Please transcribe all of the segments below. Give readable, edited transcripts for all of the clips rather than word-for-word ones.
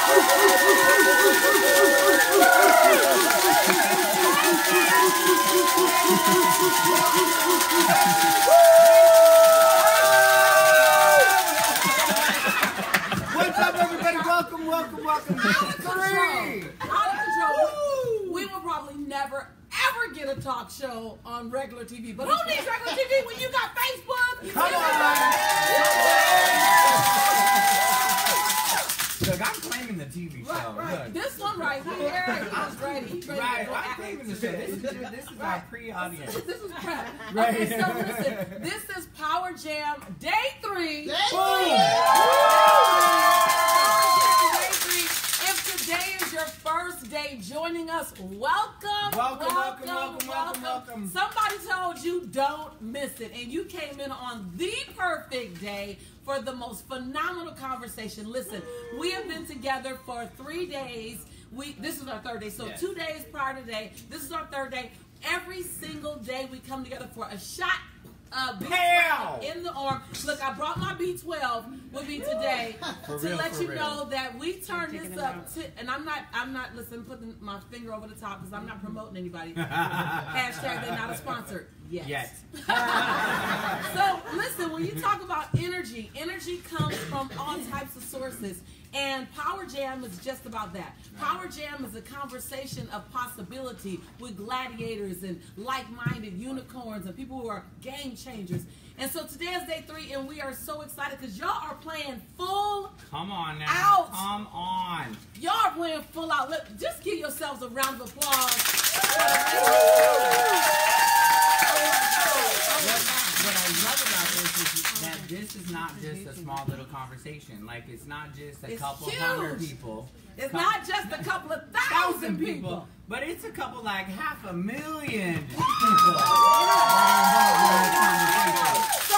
What's up, everybody? Welcome. Out of control. We will probably never, ever get a talk show on regular TV. But who needs regular TV when you got Facebook? Come on. Look, I'm claiming the TV show. Right. Look. This one right here, he's ready. Right, I'm claiming the show. This is our pre-audience. This is prep. Right. Okay, so listen, this is Power Jam Day 3. Day 3! If today is your first day joining us, welcome. Somebody told you don't miss it, and you came in on the perfect day for the most phenomenal conversation. Listen, we have been together for 3 days. This is our third day, so yes. 2 days prior to today. This is our third day. Every single day we come together for a shot B12 in the arm. Look, I brought my B12 with me today to let you know that we turned this up. And I'm not listen, putting my finger over the top because I'm not promoting anybody. Hashtag they're not a sponsor. Yes. So listen, when you talk about energy comes from all types of sources. And Power Jam is just about that. Power Jam is a conversation of possibility with gladiators and like-minded unicorns and people who are game changers. And so today is day 3, and we are so excited because y'all are playing full Come on now. out. Come on. Y'all are playing full out. Just give yourselves a round of applause. What I love about this is that this is not just a small little conversation. Like, it's not just a couple hundred people. It's not just a couple of thousand people. But it's a couple, like, 500,000 people. So,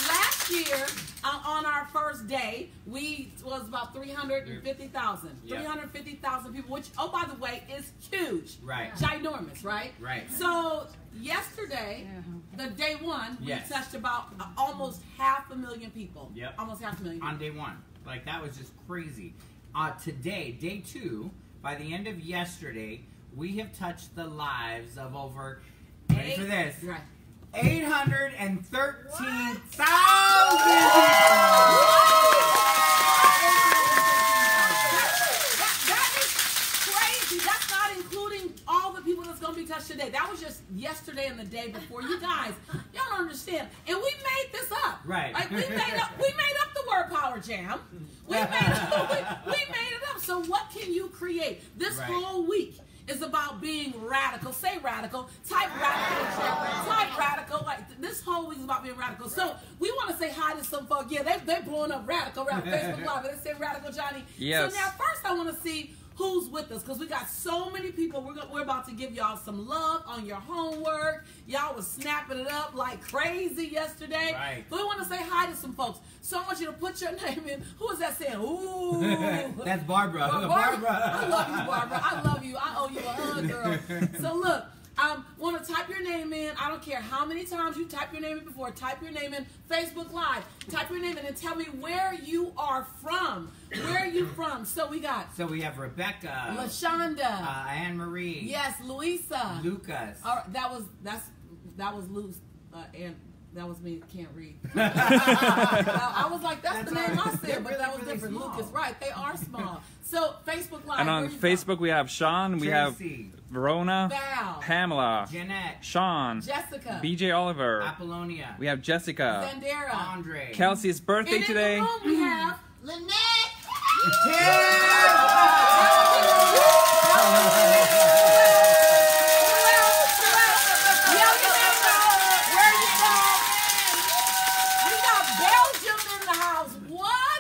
last year, on our first day, we was about 350,000. Yep. 350,000 people, which, oh, by the way, is huge. Right. Ginormous, right? Right. So, yesterday, the day 1, we touched about almost 500,000 people. Yep. Almost 500,000 people. On day 1. Like, that was just crazy. Today, day 2, by the end of yesterday, we have touched the lives of over, ready for this, 813,000 people. That is crazy. That's not including all the people that's going to be touched today. That was just yesterday and the day before. You guys, y'all don't understand. And we made this up. Right. Like we made up the word Power Jam. We made it up. So what can you create? This whole week is about being radical. Say radical. Type radical. Type radical. Like this whole week is about being radical. So we want to say hi to some folks. Yeah, they're blowing up radical Facebook Live. They say Radical Johnny. Yes. So now first I want to see who's with us, because we got so many people. We're about to give y'all some love on your homework. Y'all was snapping it up like crazy yesterday. Right. But we want to say hi to some folks. So I want you to put your name in. Who is that saying? Ooh. That's Barbara. Barbara. I love you, Barbara. I love you. I owe you a hug, girl. So look, want to type your name in. I don't care how many times you type your name in before. Type your name in Facebook Live. Type your name in and tell me where you are from. Where are you from? So we have Rebecca, LaShonda, Anne Marie. Yes, Louisa, Lucas. All right, that was Luce, and that was me. Can't read. I was like, that's the name I said, but that was different. Small. Lucas, right? They are small. So Facebook Live. And on Facebook we have Sean, we have Verona, Val, Pamela, Jeanette, Sean, Jessica, BJ Oliver, Apollonia. We have Jessica, Zandera, Andre, Kelsey's birthday and today. In the room we have Lynette.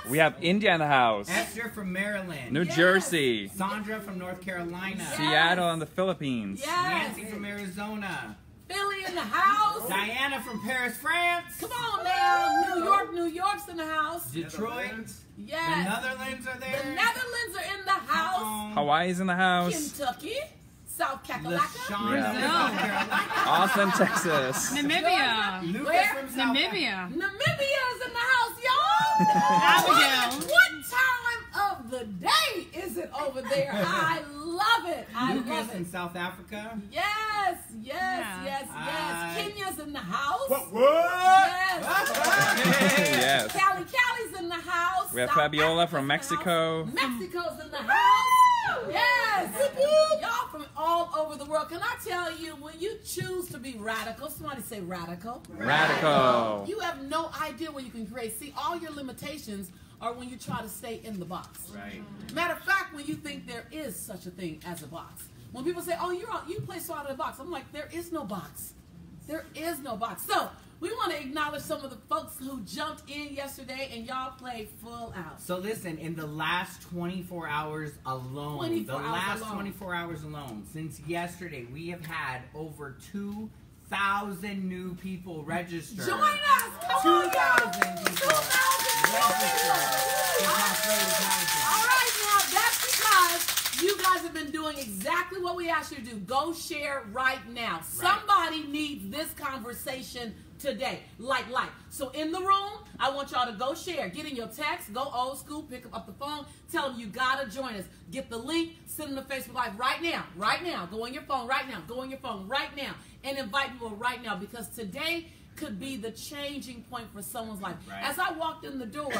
We have India in the house. Esther from Maryland. New Jersey. Sandra from North Carolina. Seattle and the Philippines. Nancy from Arizona. Philly in the house. Diana from Paris, France. Come on now. New York's in the house. Detroit. Yes. The Netherlands are there. The Netherlands are in the house. Hawaii's in the house. Kentucky. South Carolina. Austin, Texas. Namibia. Where? Namibia. Namibia's in the house, y'all. Abigail. What time of the day is there. I love it. I Lucas love it. in South Africa. Yes. Hi. Kenya's in the house. What? Yes. Yes. Callie's in the house. We have South Fabiola Africa's from in the Mexico. house. Mexico's in the house. Yes. Y'all from all over the world. Can I tell you, when you choose to be radical, somebody say radical. Radical. You have no idea what you can create. See, all your limitations are when you try to stay in the box. Right. Matter of fact, when you think there is such a thing as a box. When people say, oh, you play so out of the box, I'm like, there is no box. There is no box. So, we want to acknowledge some of the folks who jumped in yesterday and y'all played full out. So listen, in the last 24 hours alone, 24 hours alone, since yesterday, we have had over 2,000 new people register. Join us! Come on, 2,000 people 2,000 register. All right, now, that's because you guys have been doing exactly what we asked you to do. Go share right now. Right. Somebody needs this conversation today. Like. So in the room, I want y'all to go share. Get in your text. Go old school. Pick up the phone. Tell them you got to join us. Get the link. Send them to Facebook Live right now. Right now. Go on your phone right now. Go on your phone right now. And invite people right now, because today could be the changing point for someone's life. Right. As I walked in the door,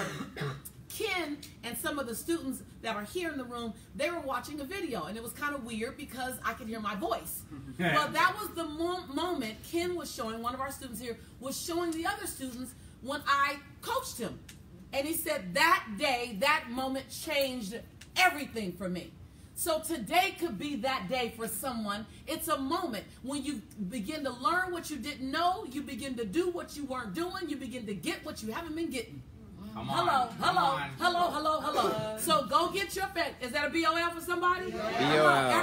Ken and some of the students that are here in the room, they were watching a video, and it was kind of weird because I could hear my voice. Well, that was the moment Ken was showing, one of our students here, was showing the other students when I coached him. And he said that day, that moment changed everything for me. So today could be that day for someone. It's a moment when you begin to learn what you didn't know, you begin to do what you weren't doing, you begin to get what you haven't been getting. Come on. Hello. So go get your pet. Is that a BOL for somebody? BOL.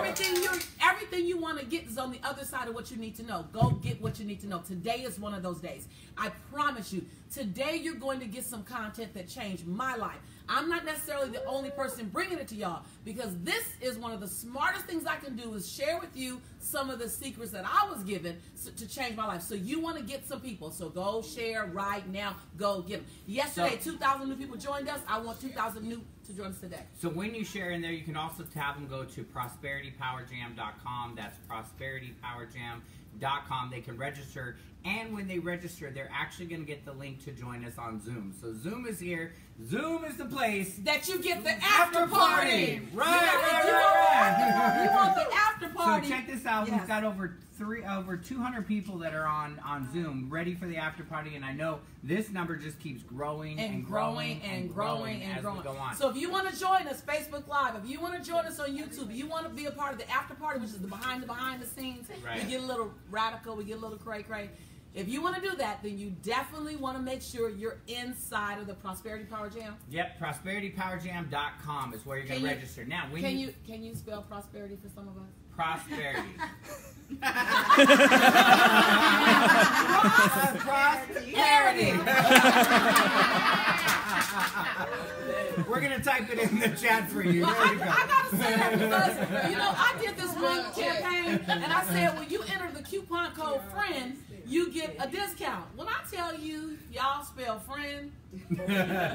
Everything you want to get is on the other side of what you need to know. Go get what you need to know. Today is one of those days. I promise you. Today you're going to get some content that changed my life. I'm not necessarily the only person bringing it to y'all, because this is one of the smartest things I can do, is share with you some of the secrets that I was given to change my life. So you want to get some people. So go share right now. Go get them. Yesterday, 2,000 new people joined us. I want 2,000 new to join us today. So when you share in there, you can also have them go to prosperitypowerjam.com. That's prosperitypowerjam.com. They can register, and when they register, they're actually going to get the link to join us on Zoom. So Zoom is here. Zoom is the place that you get the after party. Right. You want the after party. So check this out. Yes. We've got over 200 people that are on Zoom ready for the after party, and I know this number just keeps growing and growing as we go on. So if you want to join us, Facebook Live, if you want to join us on YouTube, if you want to be a part of the after party, which is the behind the scenes, right. We get a little radical, we get a little cray. If you want to do that, then you definitely want to make sure you're inside of the Prosperity Power Jam. Yep, prosperitypowerjam.com is where you're going to register. Now, can you spell prosperity for some of us? Prosperity. Prosperity. We're going to type it in the chat for you. Well, I got to say that because, I did this one campaign, and I said, when you enter the coupon code FRIEND, you get a discount. When I tell you, y'all spell friend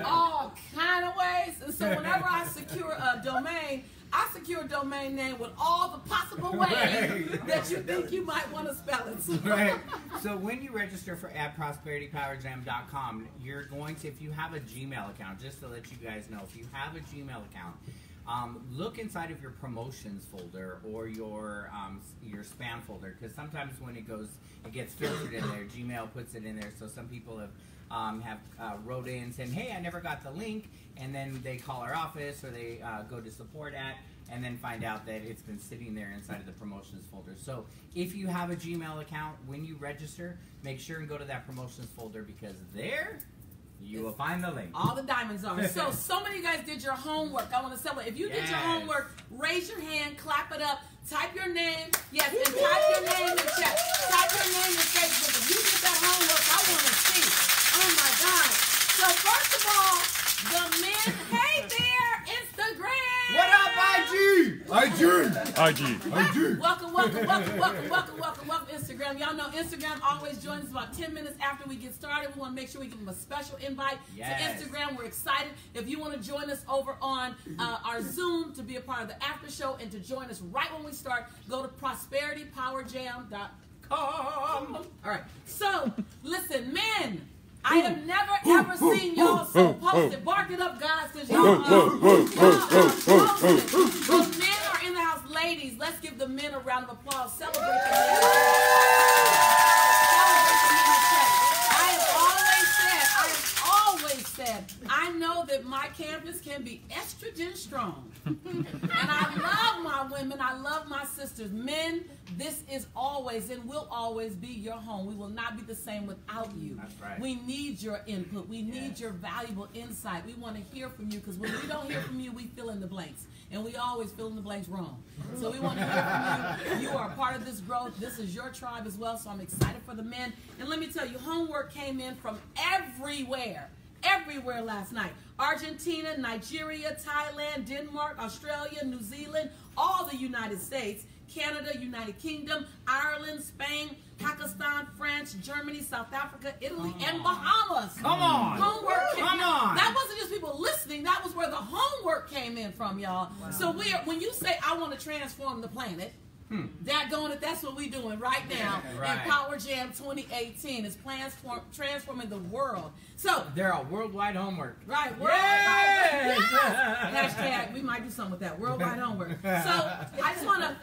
all kind of ways. And so whenever I secure a domain, I secure a domain name with all the possible ways that you think you might want to spell it. Right. So when you register at prosperitypowerjam.com, you're going to, if you have a Gmail account, just to let you guys know, if you have a Gmail account, look inside of your promotions folder or your spam folder, because sometimes when it gets filtered in there. Gmail puts it in there, so some people have wrote in saying, hey, I never got the link, and then they call our office or they go to support and then find out that it's been sitting there inside of the promotions folder. So if you have a Gmail account, when you register, make sure and go to that promotions folder, because there you will find the link. All the diamonds are. So many of you guys did your homework. I want to celebrate. If you did your homework, raise your hand, clap it up, type your name. Yes, and type your name in chat. Type your name in Facebook. If you did that homework, I want to see. Oh my God. So first of all, the men, hey there, Instagram. What up, IG? IG. Welcome, Instagram. Y'all know Instagram always joins us about 10 minutes after we get started. We want to make sure we give them a special invite to Instagram. We're excited. If you want to join us over on our Zoom to be a part of the after show and to join us right when we start, go to prosperitypowerjam.com. All right. So, listen, men. I have never ever seen y'all so posted. Bark it up, guys, because y'all posted. Well, men are in the house. Ladies, let's give the men a round of applause. Celebrate the men. I know that my campus can be estrogen strong. And I love my women. I love my sisters. Men, this is always and will always be your home. We will not be the same without you. That's right. We need your input. We need your valuable insight. We want to hear from you because when we don't hear from you, we fill in the blanks. And we always fill in the blanks wrong. So we want to hear from you. You are a part of this growth. This is your tribe as well. So I'm excited for the men. And let me tell you, homework came in from everywhere. Everywhere last night. Argentina, Nigeria, Thailand, Denmark, Australia, New Zealand, all the United States, Canada, United Kingdom, Ireland, Spain, Pakistan, France, Germany, South Africa, Italy, and Bahamas. Come on. Homework. Come on. That wasn't just people listening. That was where the homework came in from, y'all. Wow. So when you say, I want to transform the planet, that's what we're doing right now in Power Jam 2018. It's transforming the world. So they're a worldwide homework. Right, worldwide. Yes. Hashtag, we might do something with that. Worldwide homework. So I just wanna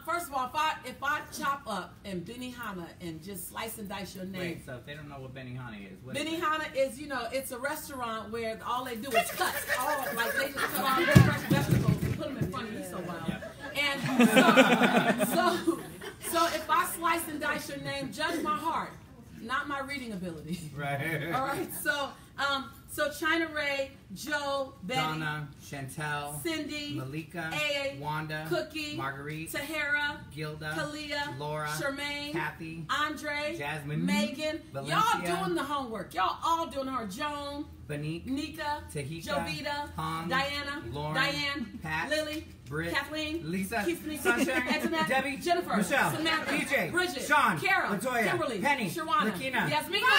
first of all, if I chop up in Benihana and just slice and dice your name. Wait, so if they don't know what Benihana is, what Benihana is, it's a restaurant where all they do is cut. Like they just cut all the fresh vegetables and put them in front of you so well. Yep. And so if I slice and dice your name, judge my heart, not my reading ability. Right. All right. So China Ray, Joe, Betty, Donna, Chantel, Cindy, Malika, A, Wanda, Cookie, Marguerite, Tahara, Gilda, Kalia, Laura, Charmaine, Kathy, Andre, Jasmine, Megan. Valencia, Y'all doing the homework. Y'all all doing the homework. Joan, Banique, Nika, Tahika, Jovita, Hans, Diana, Lauren, Diane, Pat, Lily, Britt, Kathleen, Lisa, Keith, Sunshine, Antoinette, Debbie, Jennifer, Michelle, Samantha, DJ, Bridget, Sean, Carol, Latoya, Kimberly, Penny, Shawana, Lakina, Yasmina,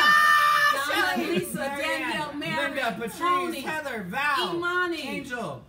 Shelly, Donna, Lisa, Marianne, Danielle, Mary, Linda, Patrice, Tony, Heather, Val, Imani, Angel.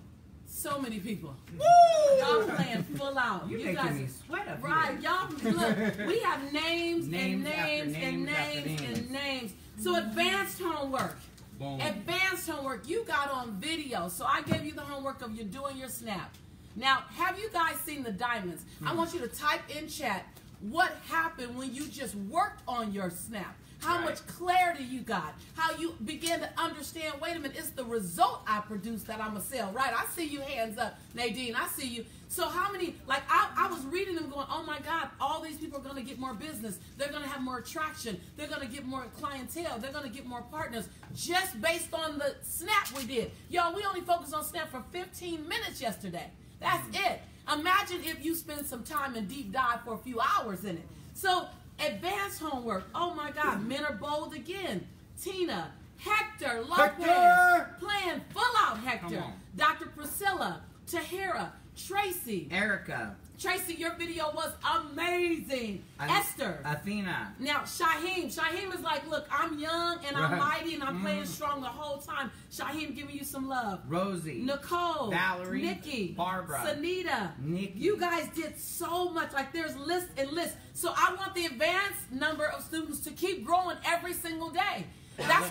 So many people. Woo! Y'all playing full out. You're you making guys, me sweat up right, here. y'all, look, we have names and Names names after and names after names names. and names. So advanced homework. Boom. Advanced homework. You got on video. So I gave you the homework of you doing your snap. Now, have you guys seen the diamonds? I want you to type in chat what happened when you just worked on your snap. How much clarity you got. How you began to understand, wait a minute, it's the result I produced that I'm going to sell, right? I see you hands up, Nadine. I see you. So how many, like I was reading them going, oh my God, all these people are going to get more business. They're going to have more attraction. They're going to get more clientele. They're going to get more partners just based on the snap we did. Y'all, we only focused on snap for 15 minutes yesterday. That's it. Imagine if you spend some time and deep dive for a few hours in it. So advanced homework. Oh my God, men are bold again. Tina, Hector, Lopez, playing full out Hector. Dr. Priscilla, Tahara, Tracy, Erica. Tracy, your video was amazing. Esther. Athena. Now, Shaheem is like, look, I'm young and I'm mighty and I'm playing strong the whole time. Shaheem giving you some love. Rosie. Nicole. Valerie. Nikki. Barbara. Sanita. Nikki. You guys did so much. Like, there's lists and lists. So I want the advanced number of students to keep growing every single day. That's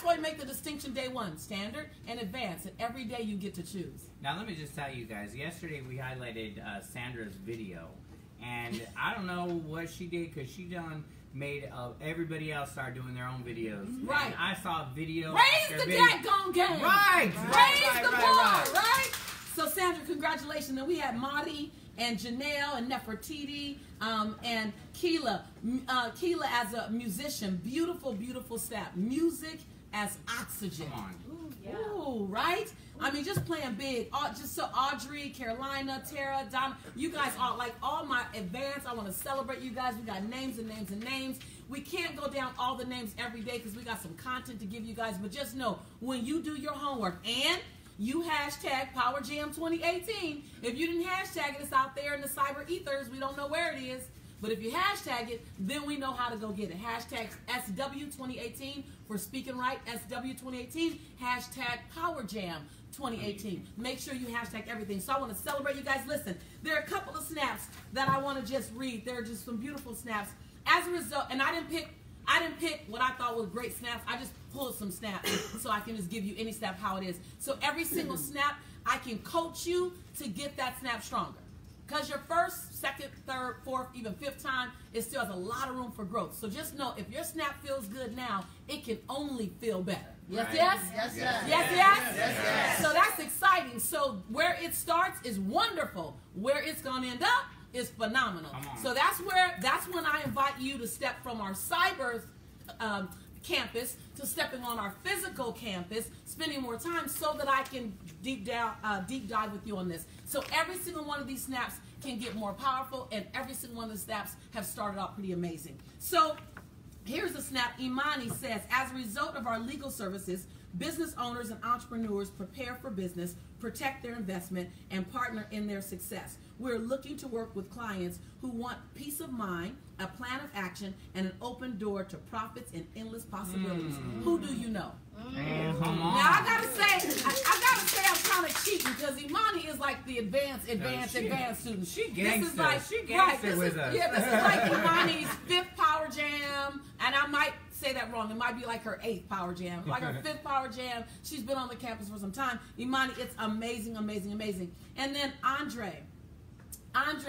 why we make the distinction day one, standard and advanced, and every day you get to choose. Now let me just tell you guys, yesterday we highlighted Sandra's video, and I don't know what she did because she made everybody else start doing their own videos. Right. And I saw a video. Raise the daggone game. Right. Raise the bar. Right. So Sandra, congratulations. And we had Marty and Janelle and Nefertiti and Keela. Keela as a musician, beautiful, beautiful staff. Music as oxygen. Come on. Ooh, yeah. Ooh, right? I mean, just playing big. Just so Audrey, Carolina, Tara, Donna, you guys are like all my advance. I want to celebrate you guys. We got names and names and names. We can't go down all the names every day because we got some content to give you guys. But just know, when you do your homework and you hashtag PowerJam2018. If you didn't hashtag it, it's out there in the cyber ethers. We don't know where it is. But if you hashtag it, then we know how to go get it. Hashtag SW2018 for speaking right. SW2018. Hashtag PowerJam2018. Make sure you hashtag everything. So I want to celebrate you guys. Listen, there are a couple of snaps that I want to just read. There are just some beautiful snaps. As a result, and I didn't pick what I thought was great snaps. I just pulled some snaps so I can just give you any snap how it is. So every single snap, I can coach you to get that snap stronger. Because your first, second, third, fourth, even fifth time, it still has a lot of room for growth. So just know, if your snap feels good now, it can only feel better. Yes, right. Yes? Yes, yes. Yes, yes? Yes, yes. So that's exciting. So where it starts is wonderful. Where it's going to end up is phenomenal. So that's when I invite you to step from our cyber campus to stepping on our physical campus, spending more time so that I can deep dive with you on this. So every single one of these snaps can get more powerful, and every single one of the snaps have started out pretty amazing. So here's a snap. Imani says, as a result of our legal services, business owners and entrepreneurs prepare for business, protect their investment, and partner in their success. We're looking to work with clients who want peace of mind, a plan of action, and an open door to profits and endless possibilities. Who do you know? Come on. Now I gotta say I'm kind of cheating, because Imani is like the advanced student. She gangster. This is like Imani's 5th Power Jam, and I might say that wrong. It might be like her 8th Power Jam, like her 5th Power Jam. She's been on the campus for some time. Imani, it's amazing, amazing, amazing. And then Andre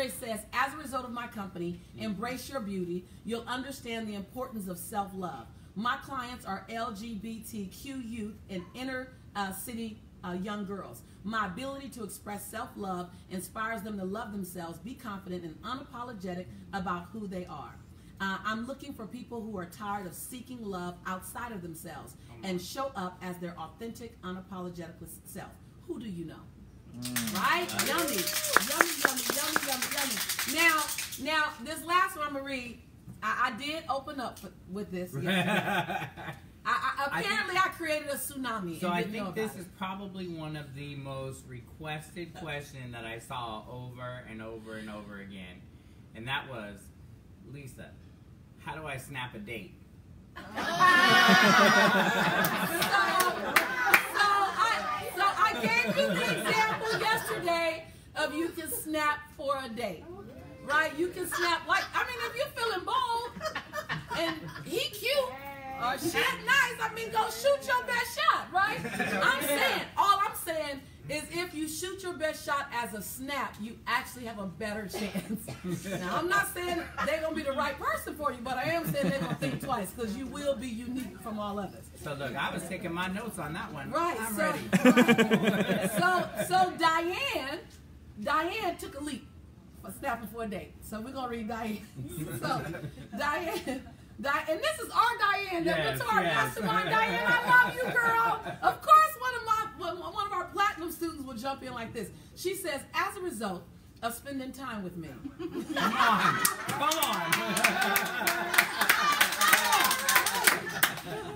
says, as a result of my company, Embrace Your Beauty, you'll understand the importance of self-love. My clients are LGBTQ youth and inner city young girls. My ability to express self-love inspires them to love themselves, be confident, and unapologetic about who they are. I'm looking for people who are tired of seeking love outside of themselves and show up as their authentic, unapologetic self. Who do you know? Right? Yummy. Yummy, yummy, yummy, yummy, yummy. Now, this last one I'm going to read, I did open up with this. Yes. Apparently, I created a tsunami. So I think this is probably one of the most requested questions that I saw over and over and over again. And that was, Lisa, how do I snap a date? So I gave you the example yesterday of you can snap for a date. Right? You can snap if you're feeling bold and he cute or she nice, go shoot your best shot, right? All I'm saying is if you shoot your best shot as a snap, you actually have a better chance. Now, I'm not saying they're going to be the right person for you, but I am saying they're going to think twice, because you will be unique from all others. So, look, I was taking my notes on that one. Right. I'm ready. Right. So Diane took a leap for snapping for a date. So we're going to read Diane. So, Diane, and this is our Diane. Yes, to our mastermind, Diane. I love you, girl. Of course, one of our platinum students will jump in like this. She says, as a result of spending time with me. Come on.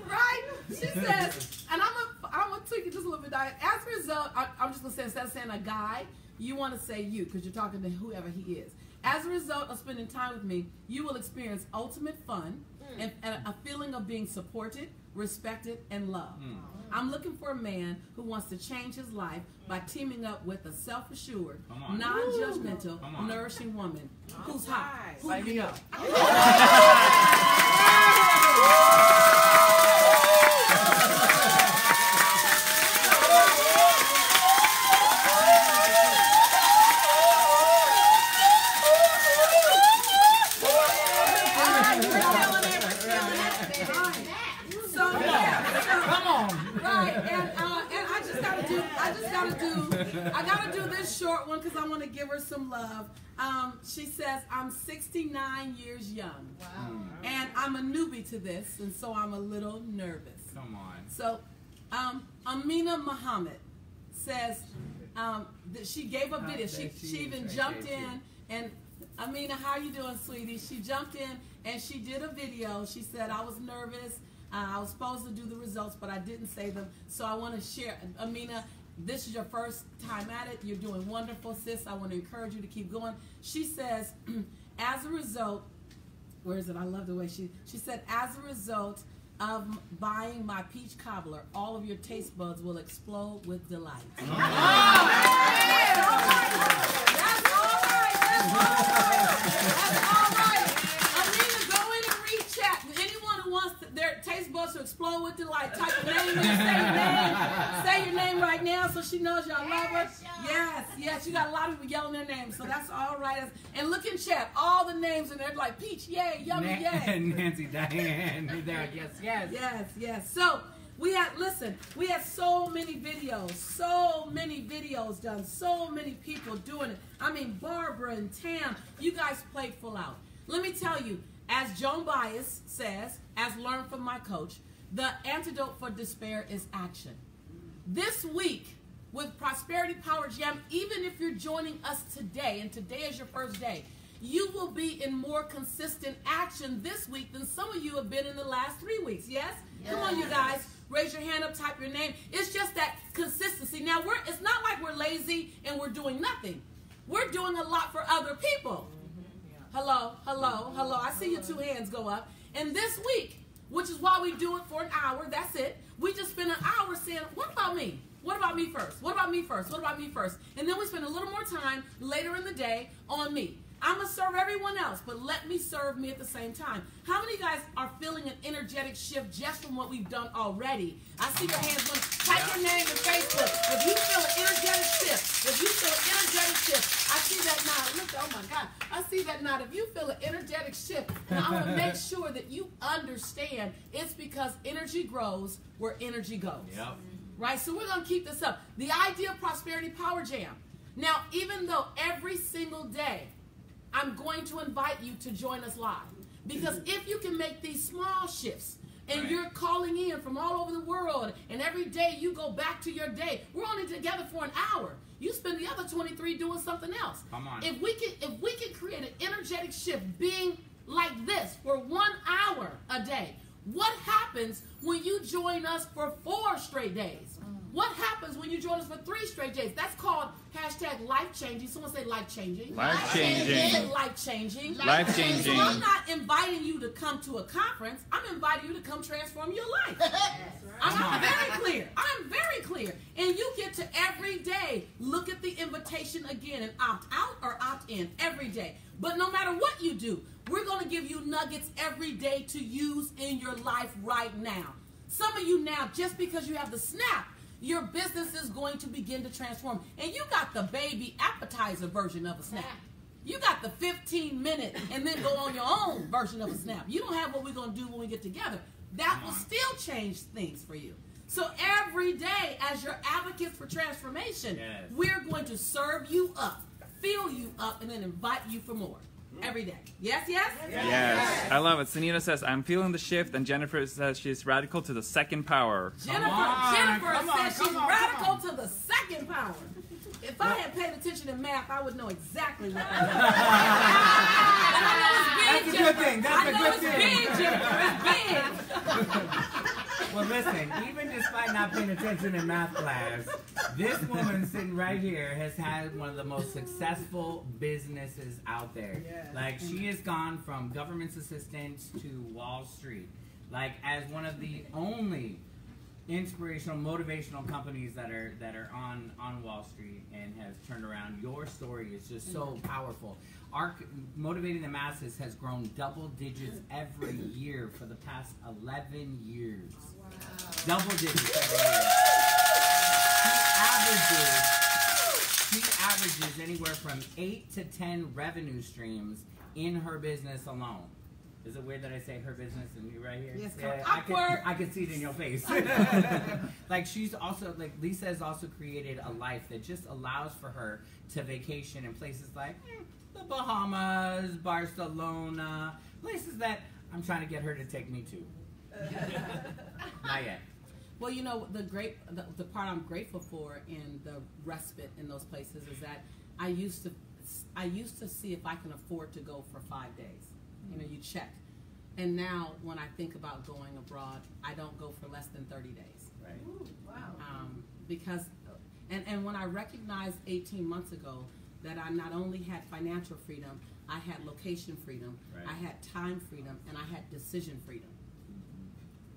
Right? She says, and I'm gonna tweak it just a little bit, Diane. As a result, I'm just gonna say, instead of saying a guy, you want to say you, because you're talking to whoever he is. As a result of spending time with me, you will experience ultimate fun and a feeling of being supported, respected, and loved. I'm looking for a man who wants to change his life by teaming up with a self-assured, non-judgmental, nourishing woman who's hot. Who do you know? I gotta do this short one because I want to give her some love. She says, I'm 69 years young. Wow. And I'm a newbie to this, and so I'm a little nervous. Come on. So, Amina Muhammad says that she gave a video. She even jumped in, and Amina, how you doing, sweetie? She jumped in and she did a video. She said, I was nervous. I was supposed to do the results, but I didn't say them. So I want to share. Amina, this is your first time at it. You're doing wonderful, sis. I want to encourage you to keep going. She says, as a result, where is it? I love the way she said, as a result of buying my peach cobbler, all of your taste buds will explode with delight. Oh, that's all right. That's all right. Alina, go in and read chat. Anyone who wants their taste buds to explode with delight, type your name in, say your name. Say your name right now so she knows y'all love her. Yes, you got a lot of people yelling their names, so that's all right. And look in chat, all the names in there like Peach, yay, yummy, yay. Nancy, Diane, there, yes. So we had so many videos done, so many people doing it. I mean, Barbara and Tam, you guys played full out. Let me tell you, as Joan Baez says, as learned from my coach, the antidote for despair is action. This week, with Prosperity Power Jam, even if you're joining us today, and today is your first day, you will be in more consistent action this week than some of you have been in the last 3 weeks. Yes? Come on, you guys. Raise your hand up, type your name. It's just that consistency. Now, it's not like we're lazy and we're doing nothing. We're doing a lot for other people. Hello. I see your 2 hands go up. And this week, which is why we do it for an hour, that's it. We just spend an hour saying, what about me? What about me first? What about me first? What about me first? And then we spend a little more time later in the day on me. I'm going to serve everyone else, but let me serve me at the same time. How many guys are feeling an energetic shift just from what we've done already? I see your hands going. Type your name in Facebook. If you feel an energetic shift, I see that nod. Look, oh my God. I see that nod. If you feel an energetic shift, and I want to make sure that you understand it's because energy grows where energy goes. Yep. Right? So we're going to keep this up. The idea of Prosperity Power Jam. Now, even though every single day, I'm going to invite you to join us live. Because if you can make these small shifts, and you're calling in from all over the world, and every day you go back to your day, we're only together for an hour. You spend the other 23 doing something else. Come on. If we can create an energetic shift being like this for 1 hour a day, what happens when you join us for 4 straight days? What happens when you join us for 3 straight days? That's called #life-changing. Someone say life-changing. Life-changing. Life-changing. Life-changing. So I'm not inviting you to come to a conference. I'm inviting you to come transform your life. I'm very clear. And you get to every day look at the invitation again and opt out or opt in every day. But no matter what you do, we're going to give you nuggets every day to use in your life right now. Some of you now, just because you have the snap, your business is going to begin to transform. And you got the baby appetizer version of a snap. You got the 15-minute and then go on your own version of a snap. You don't have what we're going to do when we get together. That will still change things for you. So every day, as your advocates for transformation, we're going to serve you up, fill you up, and then invite you for more. Every day. Yes. I love it. Sunita says, I'm feeling the shift, and Jennifer says she's radical to the second power. Jennifer says she's radical to the second power. If I had paid attention in math, I would know exactly what that was. That's a good thing. That's a good thing. It's big, Jennifer. It's big. Well, listen, even despite not paying attention in math class, this woman sitting right here has had one of the most successful businesses out there. Like, she has gone from government assistant to Wall Street. Like, as one of the only inspirational, motivational companies that are on Wall Street and has turned around. Your story is just so powerful. Our Motivating the Masses has grown double digits every year for the past 11 years. Wow. Double digits every year. She averages anywhere from 8 to 10 revenue streams in her business alone. Is it weird that I say her business and you right here? Yes, I can see it in your face. Like, she's also, like, Lisa has also created a life that just allows for her to vacation in places like the Bahamas, Barcelona, places that I'm trying to get her to take me to. Not yet. Well, you know, the part I'm grateful for in the respite in those places is that I used to see if I can afford to go for 5 days. You know, you check. And now when I think about going abroad, I don't go for less than 30 days. Right. Ooh, wow. Because And when I recognized 18 months ago that I not only had financial freedom, I had location freedom, I had time freedom, and I had decision freedom.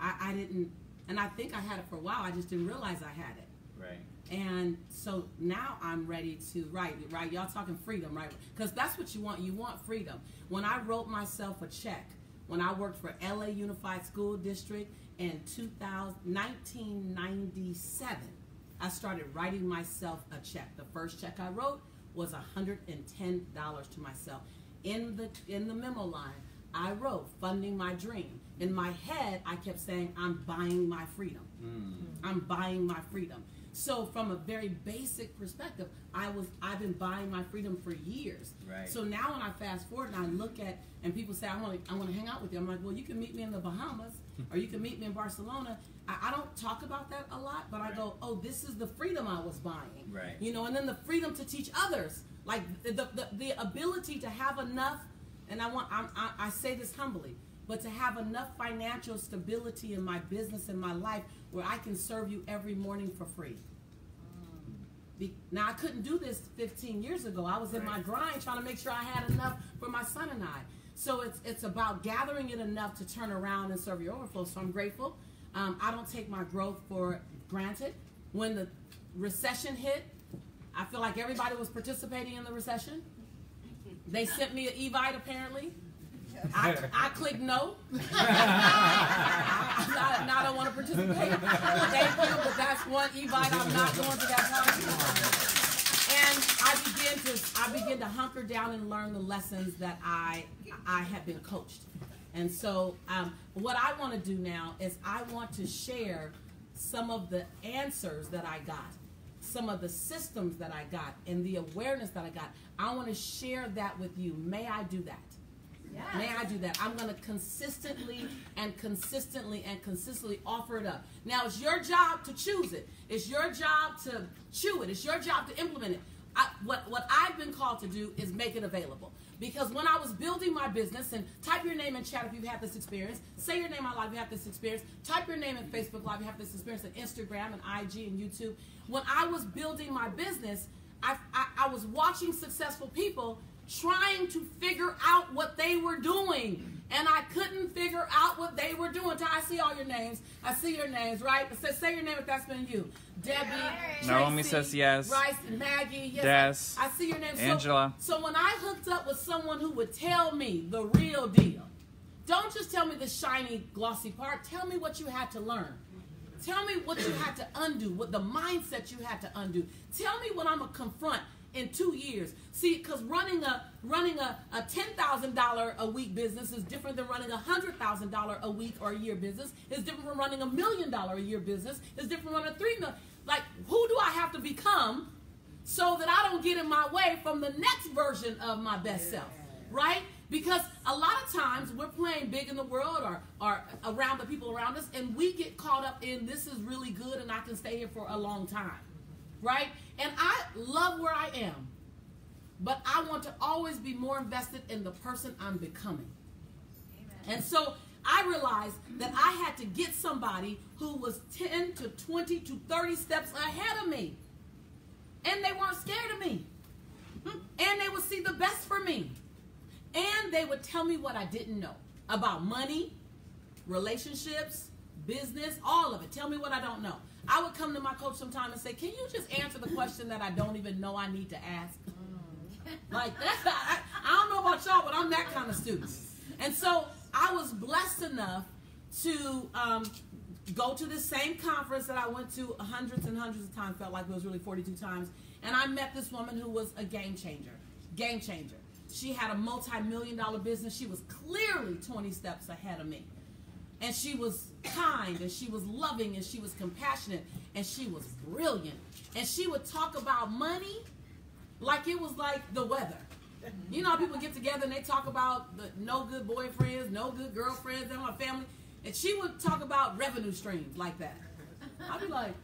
I didn't, and I think I had it for a while, I just didn't realize I had it. Right. And so now I'm ready to, right, y'all talking freedom, right? Because that's what you want freedom. When I wrote myself a check, when I worked for LA Unified School District in 1997, I started writing myself a check. The first check I wrote was $110 to myself. In the memo line, I wrote, funding my dream. In my head, I kept saying, I'm buying my freedom. I'm buying my freedom. So from a very basic perspective, I've been buying my freedom for years. Right. So now when I fast forward and I look at, and people say, I want to hang out with you. I'm like, well, you can meet me in the Bahamas, or you can meet me in Barcelona. I don't talk about that a lot, but I go, oh, this is the freedom I was buying. Right. You know, and then the freedom to teach others, like the ability to have enough, and I say this humbly, but to have enough financial stability in my business and my life where I can serve you every morning for free. Now, I couldn't do this 15 years ago. I was in my grind trying to make sure I had enough for my son and I. So it's about gathering it enough to turn around and serve your overflow. So I'm grateful. I don't take my growth for granted. When the recession hit, I feel like everybody was participating in the recession. They sent me an Evite, apparently. I clicked no. I don't want to participate. Thank you, but that's one Evite. I'm not going to that party. And I begin to hunker down and learn the lessons that I have been coached. And so what I want to do now is I want to share some of the answers that I got, some of the systems that I got, and the awareness that I got. I want to share that with you. May I do that? Yes. May I do that? I'm going to consistently offer it up. Now, it's your job to choose it. It's your job to chew it. It's your job to implement it. What I've been called to do is make it available. Because when I was building my business, and type your name in chat if you've had this experience, say your name out loud if you have this experience, type your name in Facebook Live if you have this experience, and Instagram and IG and YouTube. When I was building my business, I was watching successful people trying to figure out what they were doing. And I couldn't figure out what they were doing. I see all your names. I see your names, right? Say your name if that's been you. Debbie, Tracy, Naomi says yes. Bryce, and Maggie. Yes, Des. I see your name. Angela. So when I hooked up with someone who would tell me the real deal, don't just tell me the shiny, glossy part. Tell me what you had to learn. Tell me what you had to undo, what the mindset you had to undo. Tell me what I'm going to confront in 2 years. See, because running a $10,000 a week business is different than running a $100,000 a week or a year business. It's different from running $1 million a year business. It's different from running $3 million. Like, who do I have to become so that I don't get in my way from the next version of my best self, right? Because a lot of times we're playing big in the world or around the people around us, and we get caught up in this is really good and I can stay here for a long time. Right? And I love where I am, but I want to always be more invested in the person I'm becoming. Amen. And so I realized that I had to get somebody who was 10 to 20 to 30 steps ahead of me. And they weren't scared of me. And they would see the best for me. And they would tell me what I didn't know about money, relationships, business, all of it. Tell me what I don't know. I would come to my coach sometime and say, can you just answer the question that I don't even know I need to ask? Like, I don't know about y'all, but I'm that kind of student. And so I was blessed enough to go to this same conference that I went to hundreds and hundreds of times, felt like it was really 42 times. And I met this woman who was a game changer. Game changer. She had a multi-million-dollar business. She was clearly 20 steps ahead of me. And she was kind, and she was loving, and she was compassionate, and she was brilliant. And she would talk about money like it was like the weather. You know how people get together and they talk about the no good boyfriends, no good girlfriends, and my family. And she would talk about revenue streams like that. I'd be like,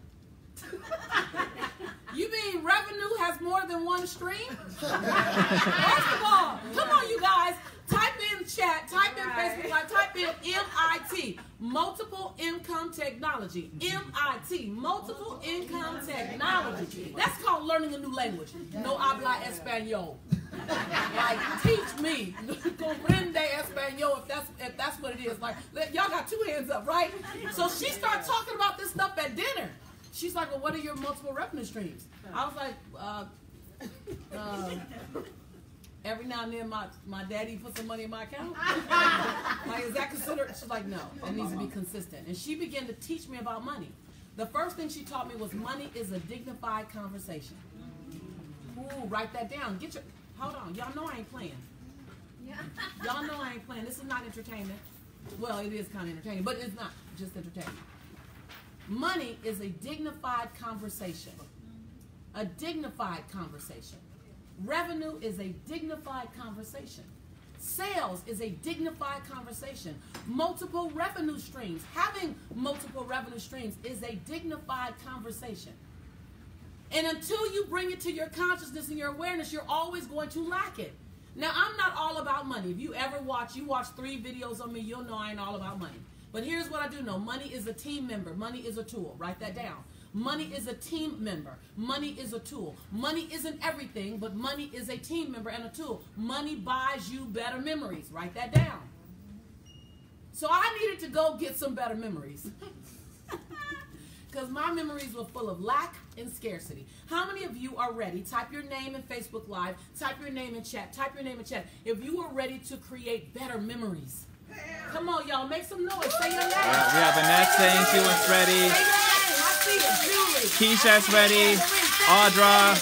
you mean revenue has more than one stream? First of all, come on, you guys. Type in chat, type in Facebook Live, type in MIT, Multiple income technology. MIT. Multiple income technology. That's called learning a new language. No habla español. Like, teach me. Comprende español if that's what it is. Like, y'all got two hands up, right? So she started talking about this stuff at dinner. She's like, well, what are your multiple revenue streams? I was like, every now and then my daddy puts some money in my account. Like, is that considered? She's like, no, it needs to be consistent. And she began to teach me about money. The first thing she taught me was money is a dignified conversation. Ooh, write that down. Hold on. Y'all know I ain't playing. Y'all know I ain't playing. This is not entertainment. Well, it is kind of entertaining, but it's not just entertainment. Money is a dignified conversation. A dignified conversation. Revenue is a dignified conversation. Sales is a dignified conversation. Multiple revenue streams. Having multiple revenue streams is a dignified conversation. And until you bring it to your consciousness and your awareness, you're always going to lack it. Now, I'm not all about money. If you ever watch 3 videos on me, you'll know I ain't all about money. But here's what I do know. Money is a team member. Money is a tool. Write that down. Money is a team member. Money is a tool. Money isn't everything, but money is a team member and a tool. Money buys you better memories. Write that down. So I needed to go get some better memories. Because my memories were full of lack and scarcity. How many of you are ready? Type your name in Facebook Live. Type your name in chat. Type your name in chat. If you are ready to create better memories. Come on, y'all. Make some noise. Say your name. We have Annette saying she was ready. Say your name. I see it. Julie. Keisha's ready. Audra.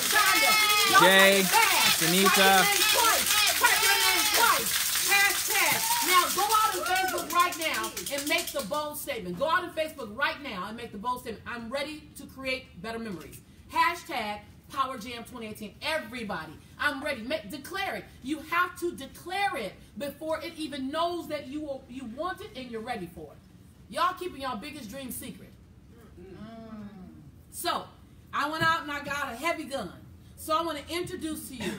Jay. Sunita. Type your name twice. Hashtag. Now, go out on Facebook right now and make the bold statement. Go out on Facebook right now and make the bold statement. I'm ready to create better memories. Hashtag PowerJam 2018. Everybody, I'm ready. Declare it. You have to declare it before it even knows that you want it and you're ready for it. Y'all keeping y'all biggest dream secret. So, I went out and I got a heavy gun. So I want to introduce to you,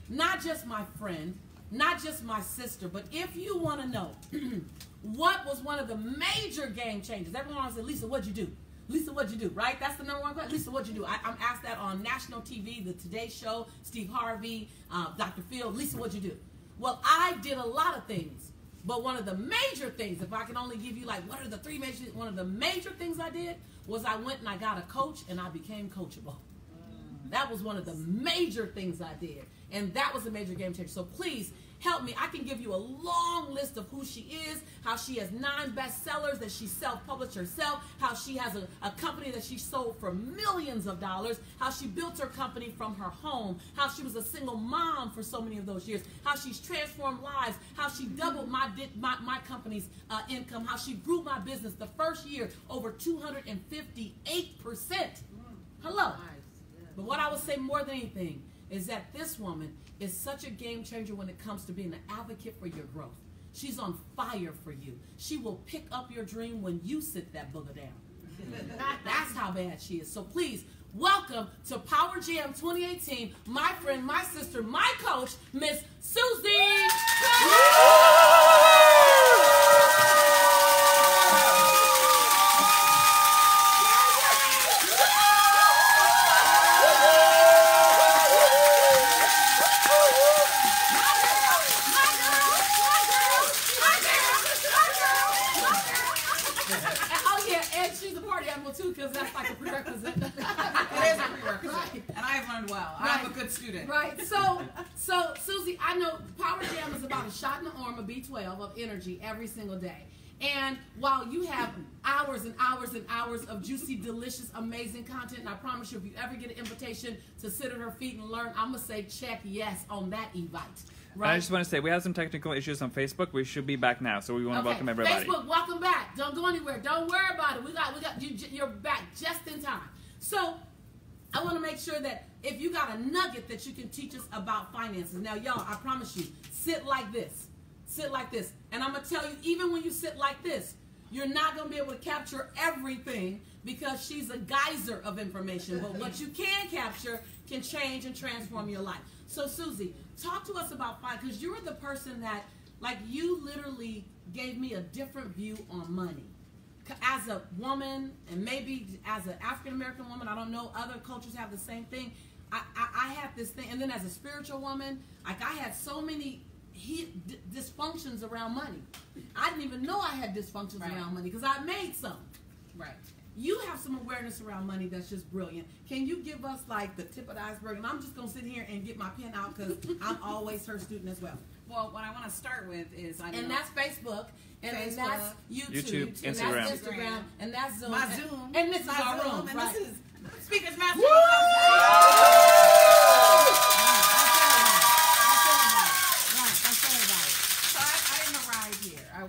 not just my friend, not just my sister, but if you want to know what was one of the major game changers. Everyone wants to say, Lisa, what'd you do? Lisa, what'd you do? Right? That's the number one question. Lisa, what'd you do? I'm asked that on national TV, the Today Show, Steve Harvey, Dr. Phil. Lisa, what'd you do? Well, I did a lot of things. But one of the major things, if I can only give you like, what are the 3 major things? One of the major things I did was I went and I got a coach and I became coachable. That was one of the major things I did. And that was a major game changer. So please help me. I can give you a long list of who she is, how she has 9 bestsellers that she self-published herself, how she has a company that she sold for millions of dollars, how she built her company from her home, how she was a single mom for so many of those years, how she's transformed lives, how she doubled my company's income, how she grew my business the first year over 258%. Hello. But what I would say more than anything is that this woman is such a game changer when it comes to being an advocate for your growth. She's on fire for you. She will pick up your dream when you sit that booger down. That's how bad she is. So please, welcome to Power Jam 2018, my friend, my sister, my coach, Miss Susie. Because that's like a prerequisite. It is a prerequisite. Right. And I have learned well. Right. I'm a good student. Right. So Susie, I know Power Jam is about a shot in the arm of B12 of energy every single day. And while you have hours and hours and hours of juicy, delicious, amazing content, and I promise you, if you ever get an invitation to sit at her feet and learn, I'm going to say check yes on that invite. Right? I just want to say, we have some technical issues on Facebook. We should be back now, so we want to welcome everybody. Facebook, welcome back. Don't go anywhere. Don't worry about it. We got you're back just in time. So I want to make sure that if you got a nugget that you can teach us about finances. Now, y'all, I promise you, sit like this. Sit like this. And I'm going to tell you, even when you sit like this, you're not going to be able to capture everything because she's a geyser of information. But what you can capture can change and transform your life. So, Susie, talk to us about finance, because you were the person that, like, you literally gave me a different view on money. as a woman, and maybe as an African American woman, I don't know, other cultures have the same thing. I had this thing, and then as a spiritual woman, like I had so many dysfunctions around money. I didn't even know I had dysfunctions around money because I made some. Right. You have some awareness around money that's just brilliant. Can you give us like the tip of the iceberg? And I'm just going to sit here and get my pen out because I'm always her student as well. Well, what I want to start with is that's Facebook, and that's YouTube, Instagram. and that's Instagram, and that's Zoom. My Zoom. And this is our room. And right. this is Speaker's Master.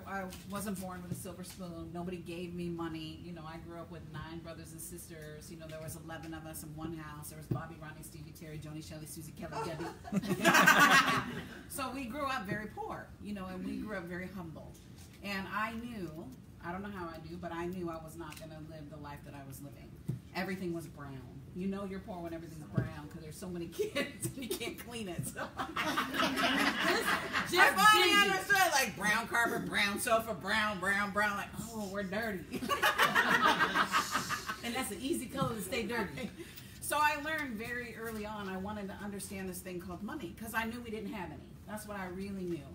I wasn't born with a silver spoon. Nobody gave me money. You know, I grew up with 9 brothers and sisters. You know, there was 11 of us in one house. There was Bobby, Ronnie, Stevie, Terry, Joni, Shelley, Susie, Kelly, Debbie. So we grew up very poor, you know, and we grew up very humble. And I knew, I don't know how I knew, but I knew I was not going to live the life that I was living. Everything was brown. You know you're poor when everything's brown because there's so many kids and you can't clean it. So I finally understood, like brown carpet, brown sofa, brown, like, oh, we're dirty. And that's an easy color to stay dirty. So I learned very early on I wanted to understand this thing called money because I knew we didn't have any. That's what I really knew.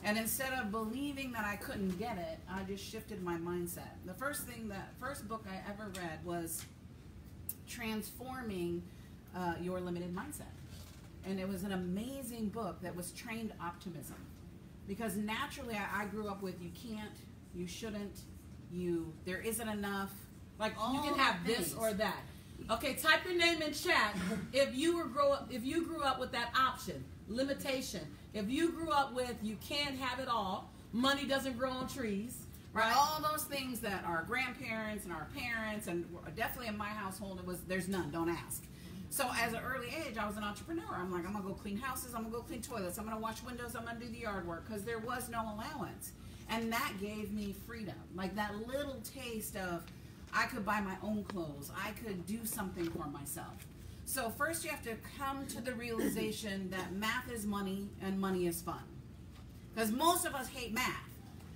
And instead of believing that I couldn't get it, I just shifted my mindset. The first book I ever read was Transforming Your Limited Mindset. And it was an amazing book that was trained optimism. Because naturally I grew up with you can't, you shouldn't, there isn't enough. Like all you can have this or that. Okay, type your name in chat if you grew up with that option, limitation. If you grew up with you can't have it all, money doesn't grow on trees. Right, all those things that our grandparents and our parents, and definitely in my household, there's none, don't ask. So as an early age, I was an entrepreneur. I'm like, I'm going to go clean houses, I'm going to go clean toilets, I'm going to wash windows, I'm going to do the yard work, because there was no allowance. And that gave me freedom, like that little taste of, I could buy my own clothes, I could do something for myself. So first you have to come to the realization that math is money and money is fun. Because most of us hate math.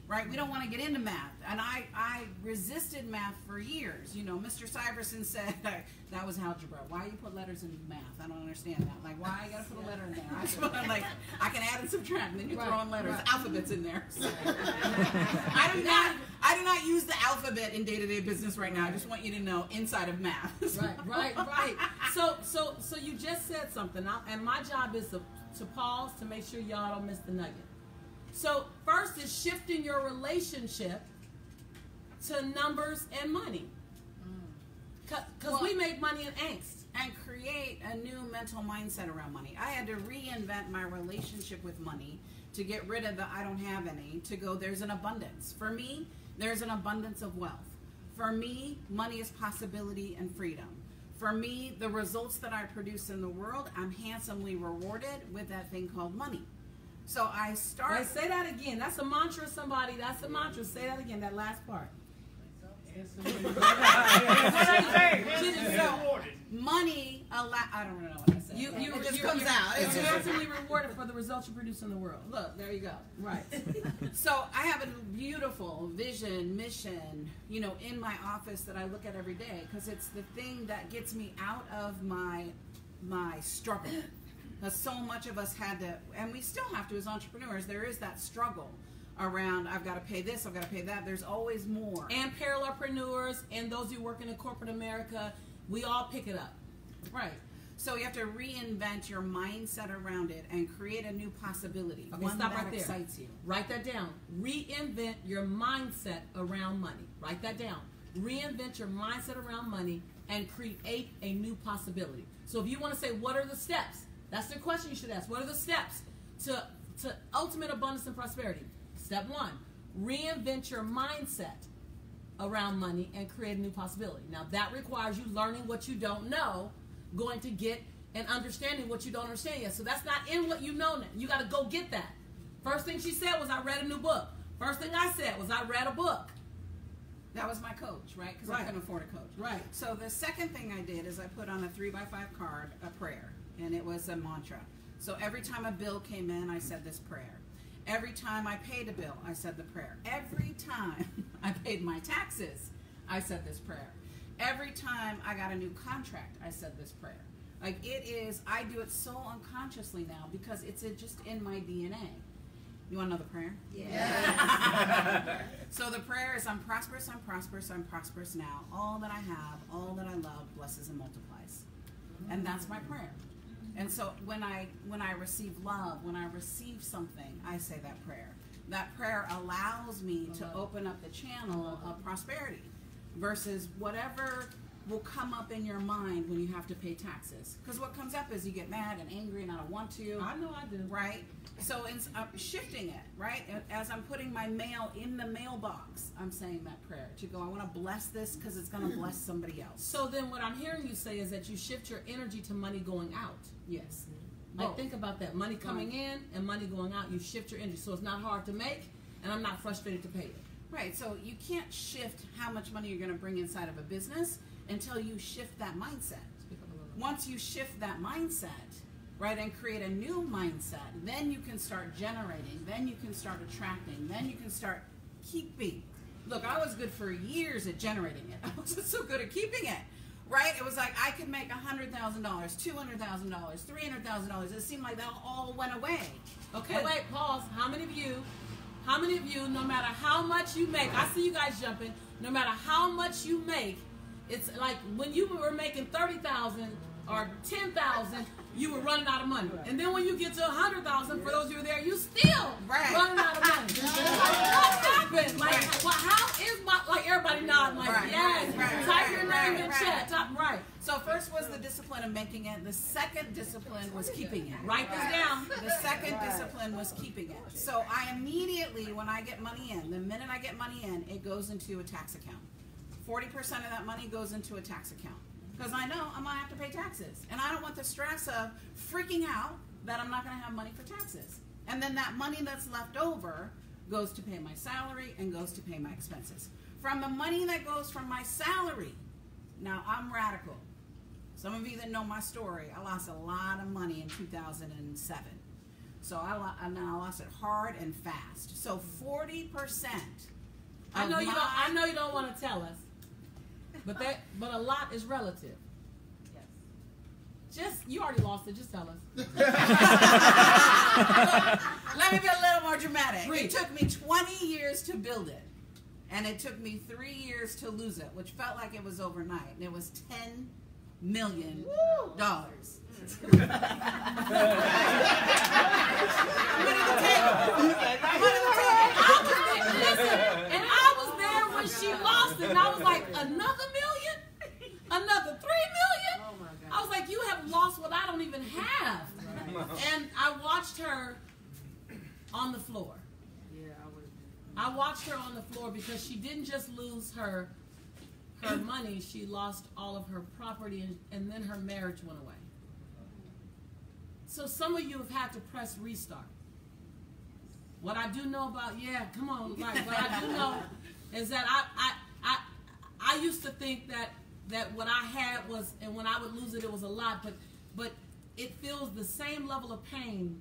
Right? We don't want to get into math. And I resisted math for years. You know, Mr. Syverson said, that was algebra. Why you put letters in math? I don't understand that. Like, why I got to put a letter in there? I can add and subtract, and then you throw in letters. Alphabet's in there. So. I do not use the alphabet in day-to-day business right now. I just want you to know inside of math. Right. So you just said something, and my job is to pause to make sure y'all don't miss the nugget. So first is shifting your relationship to numbers and money. Because we make money in angst. And create a new mental mindset around money. I had to reinvent my relationship with money to get rid of the I don't have any, to go there's an abundance. For me, there's an abundance of wealth. For me, money is possibility and freedom. For me, the results that I produce in the world, I'm handsomely rewarded with that thing called money. So I start. Wait, say that again. That's a mantra, somebody. That's a mantra. Say that again, that last part. So, money, I don't know what I said. It just comes out. It's handsomely rewarded for the results you produce in the world. Look, there you go. Right. So I have a beautiful vision, mission, you know, in my office that I look at every day because it's the thing that gets me out of my struggle. Because so much of us had to, and we still have to as entrepreneurs, there is that struggle around, I've got to pay this, I've got to pay that. There's always more. And parallelpreneurs and those who working in corporate America, we all pick it up. Right. So you have to reinvent your mindset around it and create a new possibility. Okay, one stop that right there. Excites you. Write that down. Reinvent your mindset around money. Write that down. Reinvent your mindset around money and create a new possibility. So if you want to say, what are the steps? That's the question you should ask. What are the steps to ultimate abundance and prosperity? Step 1, reinvent your mindset around money and create a new possibility. Now that requires you learning what you don't know, going to get and understanding what you don't understand yet. So that's not in what you know now. You got to go get that. First thing she said was, I read a new book. First thing I said was, I read a book. That was my coach, right? Because I couldn't afford a coach. Right. So the second thing I did is I put on a 3x5 card a prayer, and it was a mantra. So every time a bill came in, I said this prayer. Every time I paid a bill, I said the prayer. Every time I paid my taxes, I said this prayer. Every time I got a new contract, I said this prayer. Like it is, I do it so unconsciously now because it's just in my DNA. You want to know the prayer? Yeah. So the prayer is, I'm prosperous, I'm prosperous, I'm prosperous now. All that I have, all that I love, blesses and multiplies. And that's my prayer. And so when I receive love, when I receive something, I say that prayer. That prayer allows me to open up the channel of prosperity versus whatever will come up in your mind when you have to pay taxes. Because what comes up is you get mad and angry and I don't want to. I know I do. Right? So I'm shifting it, right? As I'm putting my mail in the mailbox, I'm saying that prayer to go, I want to bless this because it's going to bless somebody else. So then what I'm hearing you say is that you shift your energy to money going out. Yes. Like think about that. Money coming in and money going out. You shift your energy. So it's not hard to make and I'm not frustrated to pay it. Right. So you can't shift how much money you're going to bring inside of a business until you shift that mindset. Once you shift that mindset, right, and create a new mindset, then you can start generating, then you can start attracting, then you can start keeping. Look, I was good for years at generating it. I wasn't so good at keeping it, right? It was like I could make $100,000, $200,000, $300,000. It seemed like that all went away. Okay, wait, pause. How many of you, no matter how much you make, I see you guys jumping, no matter how much you make, it's like when you were making 30,000 or 10,000, you were running out of money. And then when you get to 100,000, for those of you who are there, you still running out of money. Like, what happened? Like, well, how is my, like everybody nodding like, yes, type your name in chat. Right. So first was the discipline of making it. The second discipline was keeping it. Write this down. The second discipline was keeping it. So I immediately, when I get money in, the minute I get money in, it goes into a tax account. 40% of that money goes into a tax account. Because I know I'm going to have to pay taxes. And I don't want the stress of freaking out that I'm not going to have money for taxes. And then that money that's left over goes to pay my salary and goes to pay my expenses. From the money that goes from my salary, now I'm radical. Some of you that know my story, I lost a lot of money in 2007. So I lost it hard and fast. So 40%. I know you don't want to tell us. But a lot is relative. Yes. You already lost it. Just tell us. Let me be a little more dramatic. Read. It took me 20 years to build it, and it took me 3 years to lose it, which felt like it was overnight. And it was $10 million. And I was there when she lost it, and I was like, another million? Another 3 million? Oh my God. I was like, you have lost what I don't even have. And I watched her on the floor. Yeah, I watched her on the floor because she didn't just lose her money, she lost all of her property, and then her marriage went away. So some of you have had to press restart. What I do know about, come on, right, what I do know is that I used to think that what I had was, and when I would lose it, it was a lot, but it feels the same level of pain.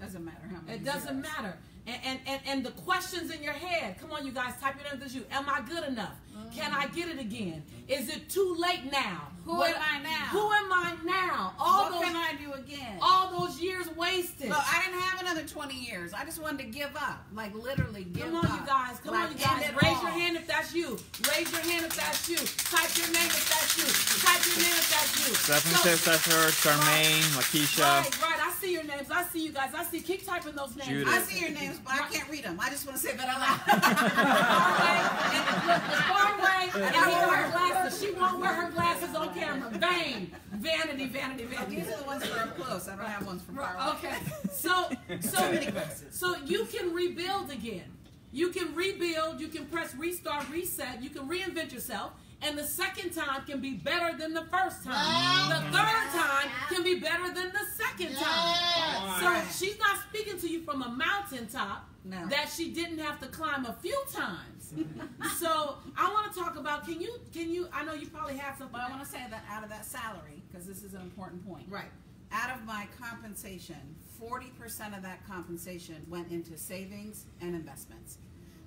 Doesn't matter how many. It doesn't matter. And the questions in your head, come on, you guys, type it in with you. Am I good enough? Can I get it again? Is it too late now? Who am I now? Who am I now? What can I do again? All those years wasted. Look, I didn't have another 20 years. I just wanted to give up. Like literally give up. Come on, you guys. Come on, you guys. Raise your hand if that's you. Raise your hand if that's you. Type your name if that's you. Type your name if that's you. Stephanie says that's her. Charmaine, Lakeisha. Right. I see your names. I see you guys. I see. Keep typing those names. Judith. I see your names, but I can't read them. I just want to say that out loud. Far away. And he wore her glasses. She won't wear her glasses on camera. Vain. Vanity. These are the ones that are up close. I don't have ones from far away. Okay. So you can rebuild again. You can rebuild. You can press restart, reset. You can reinvent yourself. And the second time can be better than the first time. The third time can be better than the second time. So she's not speaking to you from a mountaintop that she didn't have to climb a few times. So I want to talk about, can you, I know you probably have something. But I want to say that out of that salary, because this is an important point. Right. out of my compensation, 40% of that compensation went into savings and investments.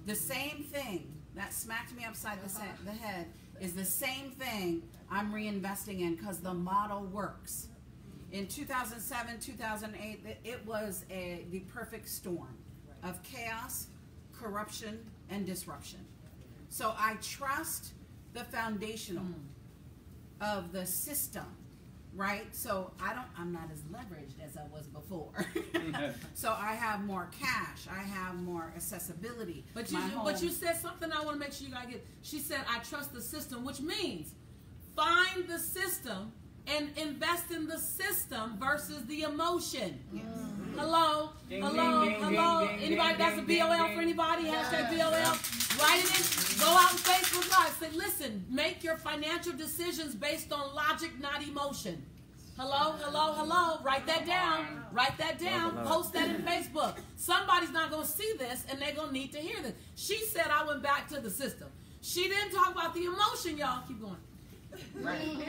The same thing that smacked me upside the head is the same thing I'm reinvesting in because the model works. In 2007, 2008, it was the perfect storm of chaos, corruption, and disruption. So I trust the foundational of the system, right? So I'm not as leveraged as I was before. So I have more cash, I have more accessibility. But you said something I want to make sure you guys get. She said, I trust the system, which means find the system and invest in the system versus the emotion. Yes. Hello? Ding, hello? ding, ding, hello? ding, ding, Anybody ding, that's a ding, BOL ding, for anybody? ding. Hashtag BOL. Write it in. Go out on Facebook Live. Say, listen, make your financial decisions based on logic, not emotion. Hello? Hello? Hello? Write that down. Write that down. Post that in Facebook. Somebody's not going to see this, and they're going to need to hear this. She said I went back to the system. She didn't talk about the emotion, y'all. Keep going. Right.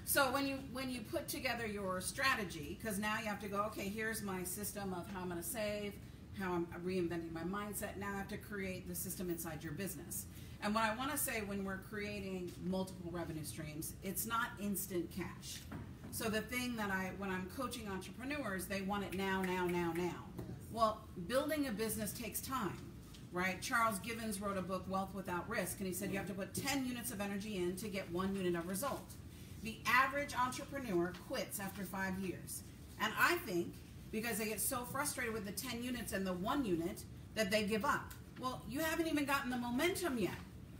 So when you put together your strategy, because now you have to go, okay, here's my system of how I'm going to save, how I'm reinventing my mindset. Now I have to create the system inside your business. And what I want to say when we're creating multiple revenue streams, it's not instant cash. So the thing that when I'm coaching entrepreneurs, they want it now, now, now, now. Well, building a business takes time. Right? Charles Givens wrote a book, Wealth Without Risk, and he said you have to put 10 units of energy in to get 1 unit of result. The average entrepreneur quits after 5 years. And I think because they get so frustrated with the 10 units and the 1 unit that they give up. Well, you haven't even gotten the momentum yet,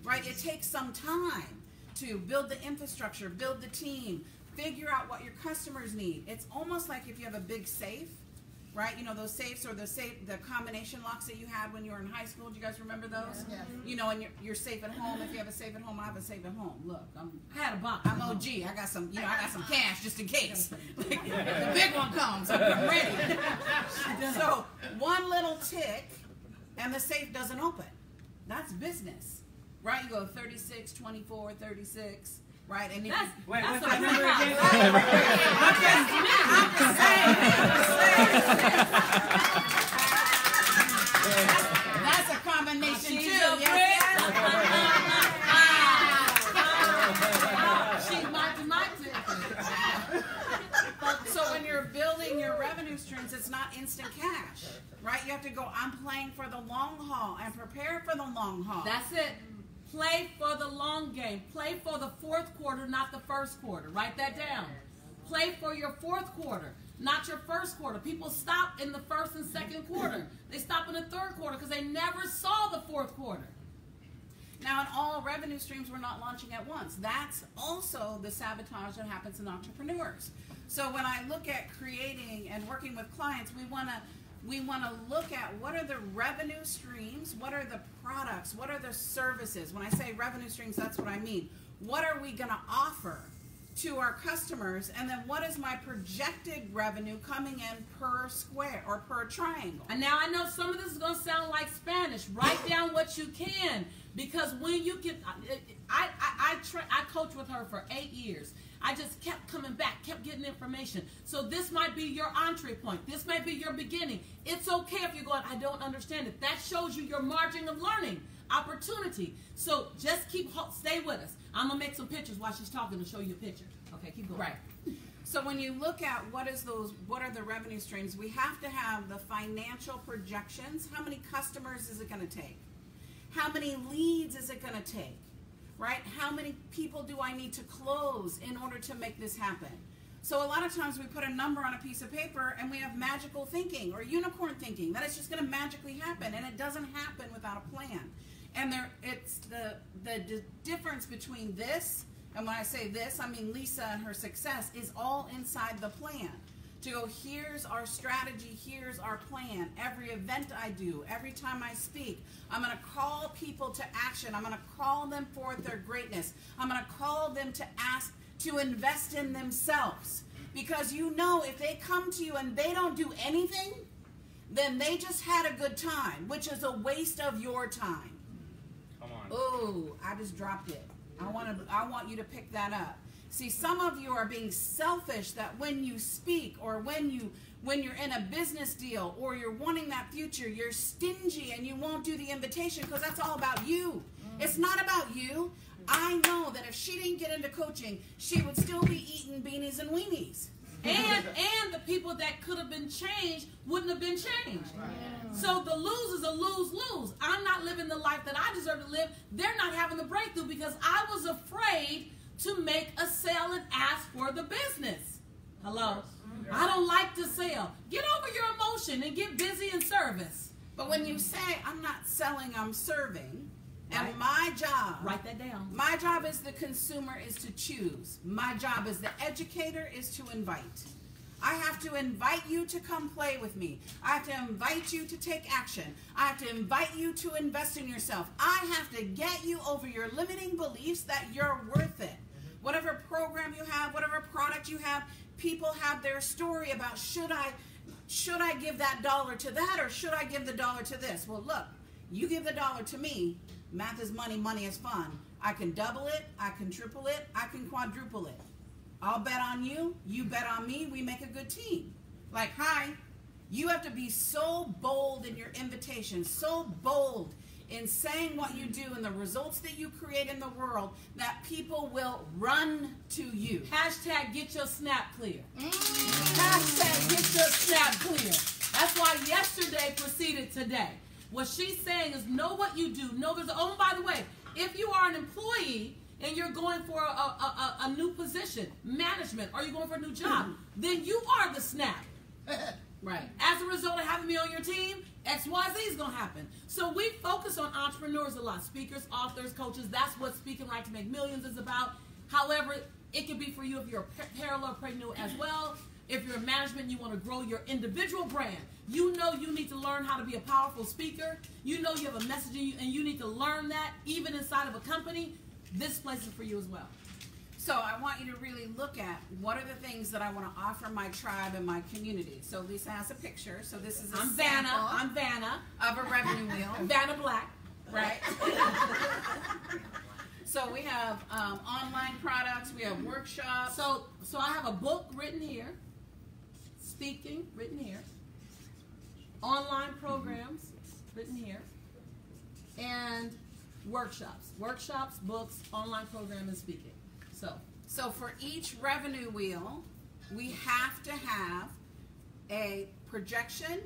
right? It takes some time to build the infrastructure, build the team, figure out what your customers need. It's almost like if you have a big safe, right? You know, those safes or the combination locks that you had when you were in high school. Do you guys remember those? Yeah. You know, and you're safe at home. If you have a safe at home, I have a safe at home. Look, I had a box. I'm OG. I got some cash just in case. The big one comes. I'm ready. So one little tick and the safe doesn't open. That's business, right? You go 36, 24, 36. Right, and that's what's that number again? I'm just saying. That's a combination too. Yes. She's my So when you're building your revenue streams, it's not instant cash, right? You have to go, I'm playing for the long haul and prepare for the long haul. That's it. Play for the long game. Play for the fourth quarter, not the first quarter. Write that down. Play for your fourth quarter, not your first quarter. People stop in the first and second quarter. They stop in the third quarter because they never saw the fourth quarter. Now, in all revenue streams, we're not launching at once. That's also the sabotage that happens in entrepreneurs. So when I look at creating and working with clients, we want to look at what are the revenue streams, what are the products, what are the services. When I say revenue streams, that's what I mean. What are we going to offer to our customers, and then what is my projected revenue coming in per square or per triangle? And now I know some of this is going to sound like Spanish. Write down what you can, because when you get, I coached with her for 8 years. I just kept coming back, kept getting information. So this might be your entree point. This might be your beginning. It's okay if you're going, I don't understand it. That shows you your margin of learning, opportunity. So just stay with us. I'm going to make some pictures while she's talking to show you a picture. Okay, keep going. Right. So when you look at what are the revenue streams, we have to have the financial projections. How many customers is it going to take? How many leads is it going to take? Right? How many people do I need to close in order to make this happen? So a lot of times we put a number on a piece of paper and we have magical thinking or unicorn thinking that it's just going to magically happen, and it doesn't happen without a plan. And it's the difference between this, and when I say this, I mean Lisa and her success, is all inside the plan. To go, here's our strategy, here's our plan. Every event I do, every time I speak, I'm going to call people to action. I'm going to call them for their greatness. I'm going to call them to ask to invest in themselves. Because you know if they come to you and they don't do anything, then they just had a good time, which is a waste of your time. Come on. Oh, I just dropped it. I want you to pick that up. See, some of you are being selfish that when you speak or when you're in a business deal or you're wanting that future, you're stingy and you won't do the invitation because that's all about you. It's not about you. I know that if she didn't get into coaching, she would still be eating beanies and weenies. And the people that could have been changed wouldn't have been changed. So the lose is a lose-lose. I'm not living the life that I deserve to live. They're not having the breakthrough because I was afraid to make a sale and ask for the business. Hello? I don't like to sell. Get over your emotion and get busy in service. But when you say, I'm not selling, I'm serving, and my job, write that down. My job as the consumer is to choose. My job as the educator is to invite. I have to invite you to come play with me. I have to invite you to take action. I have to invite you to invest in yourself. I have to get you over your limiting beliefs that you're worth it. Whatever program you have, whatever product you have, people have their story about should I give that dollar to that or should I give the dollar to this? Well, look, you give the dollar to me. Math is money, money is fun. I can double it, I can triple it, I can quadruple it. I'll bet on you, you bet on me, we make a good team. Like, hi, you have to be so bold in your invitation, so bold in saying what you do and the results that you create in the world that people will run to you. Hashtag get your snap clear. Hashtag get your snap clear. That's why yesterday preceded today. What she's saying is know what you do. Know there's oh, by the way, if you are an employee and you're going for a new position, management, or you're going for a new job, then you are the snap. Right. As a result of having me on your team, XYZ is going to happen. So we focus on entrepreneurs a lot. Speakers, authors, coaches. That's what Speaking Right to Make Millions is about. However, it can be for you if you're a parallelpreneur as well. If you're in management and you want to grow your individual brand, you know you need to learn how to be a powerful speaker. You know you have a message in you, and you need to learn that even inside of a company. This place is for you as well. So I want you to really look at what are the things that I want to offer my tribe and my community. So Lisa has a picture. So this is a sample I'm Vanna. Of a revenue wheel. Vanna Black. Right. So we have online products. We have workshops. So I have a book written here. Speaking written here. Online programs written here. And workshops. Workshops, books, online program, and speaking. So for each revenue wheel, we have to have a projection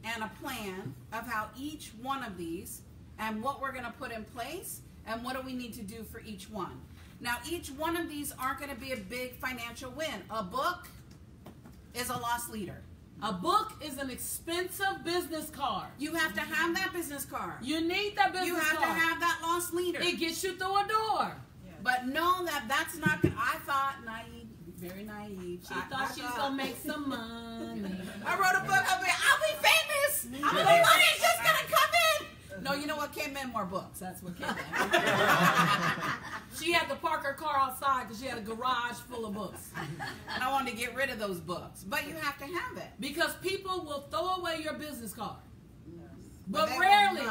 and a plan of how each one of these and what we're going to put in place and what do we need to do for each one. Now, each one of these aren't going to be a big financial win. A book is a lost leader. A book is an expensive business card. You have to have that business card. You need that business card. You have to have that lost leader. It gets you through a door. But know that that's not good. I thought naive, very naive. She thought she was going to make some money. I wrote a book. I'll be famous. The money's just going to come in. No, you know what came in? More books. That's what came in. She had to park her car outside because she had a garage full of books. And I wanted to get rid of those books. But you have to have it. Because people will throw away your business card. Yes. But rarely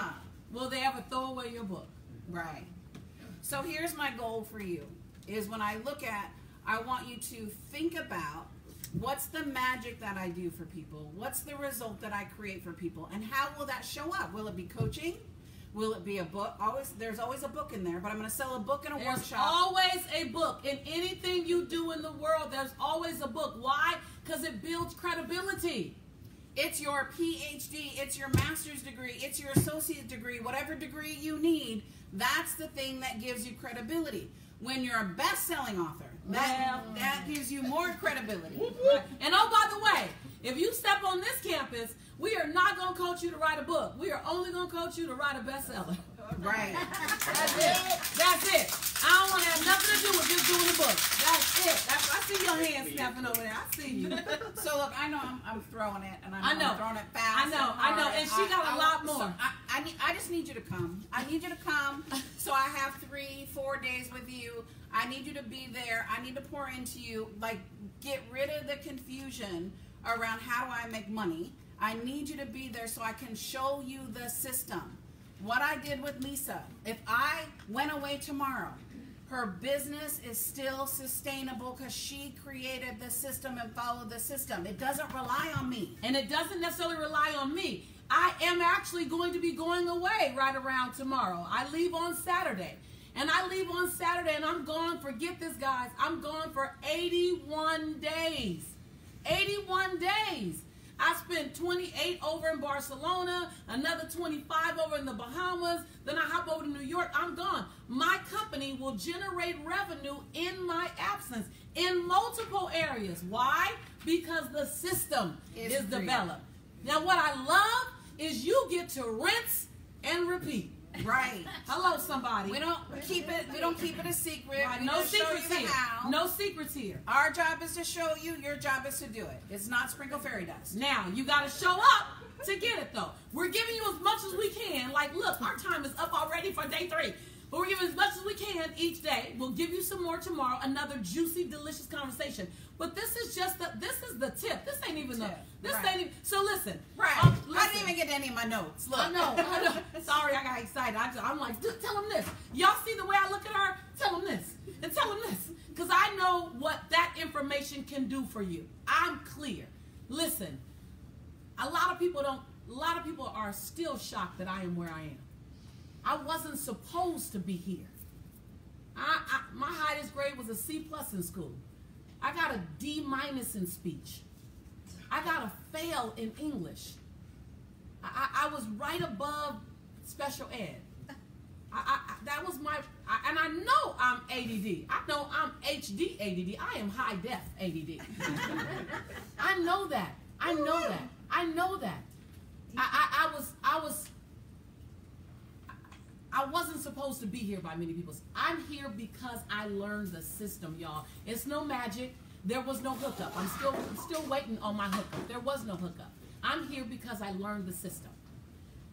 will they ever throw away your book. Right. So here's my goal for you, is when I look at, I want you to think about what's the magic that I do for people? What's the result that I create for people? And how will that show up? Will it be coaching? Will it be a book? There's always a book in there, but I'm going to sell a book and a workshop. There's always a book. In anything you do in the world, there's always a book. Why? Because it builds credibility. It's your PhD, it's your master's degree, it's your associate degree, whatever degree you need. That's the thing that gives you credibility. When you're a best-selling author, that gives you more credibility. And oh, by the way, if you step on this campus, we are not going to coach you to write a book. We are only going to coach you to write a bestseller. Right. That's it. That's it. I don't want to have nothing to do with just doing a book. That's it. I see your hands snapping over there. I see you. So look, I know I'm throwing it, and I'm throwing it fast. I know. And she got a lot more. So I just need you to come. I need you to come. So I have 3-4 days with you. I need you to be there. I need to pour into you. Like, get rid of the confusion around how do I make money. I need you to be there so I can show you the system. What I did with Lisa, if I went away tomorrow, her business is still sustainable because she created the system and followed the system. It doesn't rely on me. And it doesn't necessarily rely on me. I am actually going to be going away right around tomorrow. I leave on Saturday. And I leave on Saturday and I'm gone, forget this guys, I'm gone for 81 days. 81 days. I spent 28 over in Barcelona, another 25 over in the Bahamas, then I hop over to New York, I'm gone. My company will generate revenue in my absence in multiple areas. Why? Because the system is developed. Now what I love is you get to rinse and repeat. Right. Hello, somebody. We don't keep it a secret. Right. We No just show secrets you the here. how. No secrets here. Our job is to show you. Your job is to do it. It's not sprinkle fairy dust. Now, you got to show up to get it, though. We're giving you as much as we can. Like, look, our time is up already for day 3. But we're giving as much as we can each day. We'll give you some more tomorrow. Another juicy, delicious conversation. But this is just the tip. This ain't even ain't even. So listen. Right. Listen. I didn't even get any of my notes. Look. I know. Sorry, I got excited. I'm like, tell them this. Y'all see the way I look at her? Tell them this. And tell them this. Because I know what that information can do for you. I'm clear. Listen. A lot of people are still shocked that I am where I am. I wasn't supposed to be here. My highest grade was a C+ in school. I got a D- in speech. I got a fail in English. I was right above special ed. That was my, and I know I'm ADD. I know I'm HD ADD. I am high def ADD. I know that. I know that. I know that. I wasn't supposed to be here by many people. I'm here because I learned the system, y'all. It's no magic. There was no hookup. I'm still waiting on my hookup. There was no hookup. I'm here because I learned the system.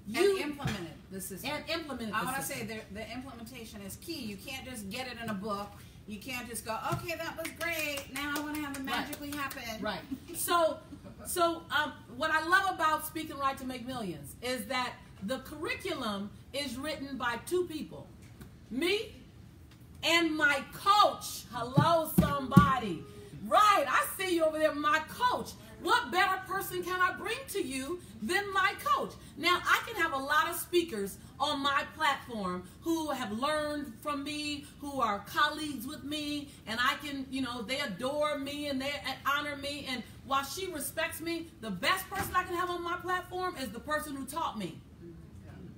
You implemented the system. I want to say the implementation is key. You can't just get it in a book. You can't just go, okay, that was great. Now I want to have it magically happen. Right. So what I love about Speaking Right to Make Millions is that the curriculum is written by 2 people, me and my coach. Hello, somebody. Right, I see you over there, my coach. What better person can I bring to you than my coach? Now, I can have a lot of speakers on my platform who have learned from me, who are colleagues with me, and I can, they adore me and they honor me. And while she respects me, the best person I can have on my platform is the person who taught me.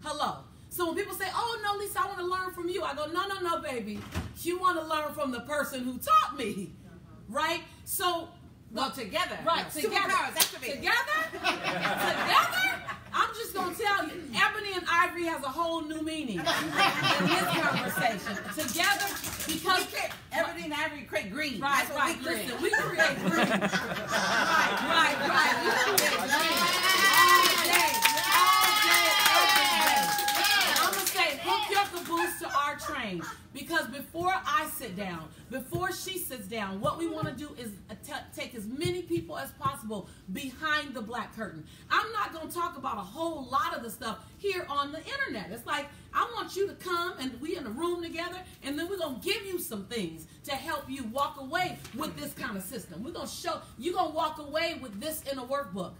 Hello. So when people say, oh, no, Lisa, I want to learn from you, I go, no, baby. You want to learn from the person who taught me, right? So, well, together. Right, together. Together, I'm just going to tell you, ebony and ivory has a whole new meaning in this conversation. Together, because ebony and ivory create green. Right. Listen, we create green. Right. We create green. Hook your caboose to our train, because before I sit down, before she sits down, what we want to do is take as many people as possible behind the black curtain. I'm not going to talk about a whole lot of the stuff here on the internet. It's like, I want you to come and we in a room together, and then we're going to give you some things to help you walk away with this kind of system. We're going to show, you're going to walk away with this in a workbook.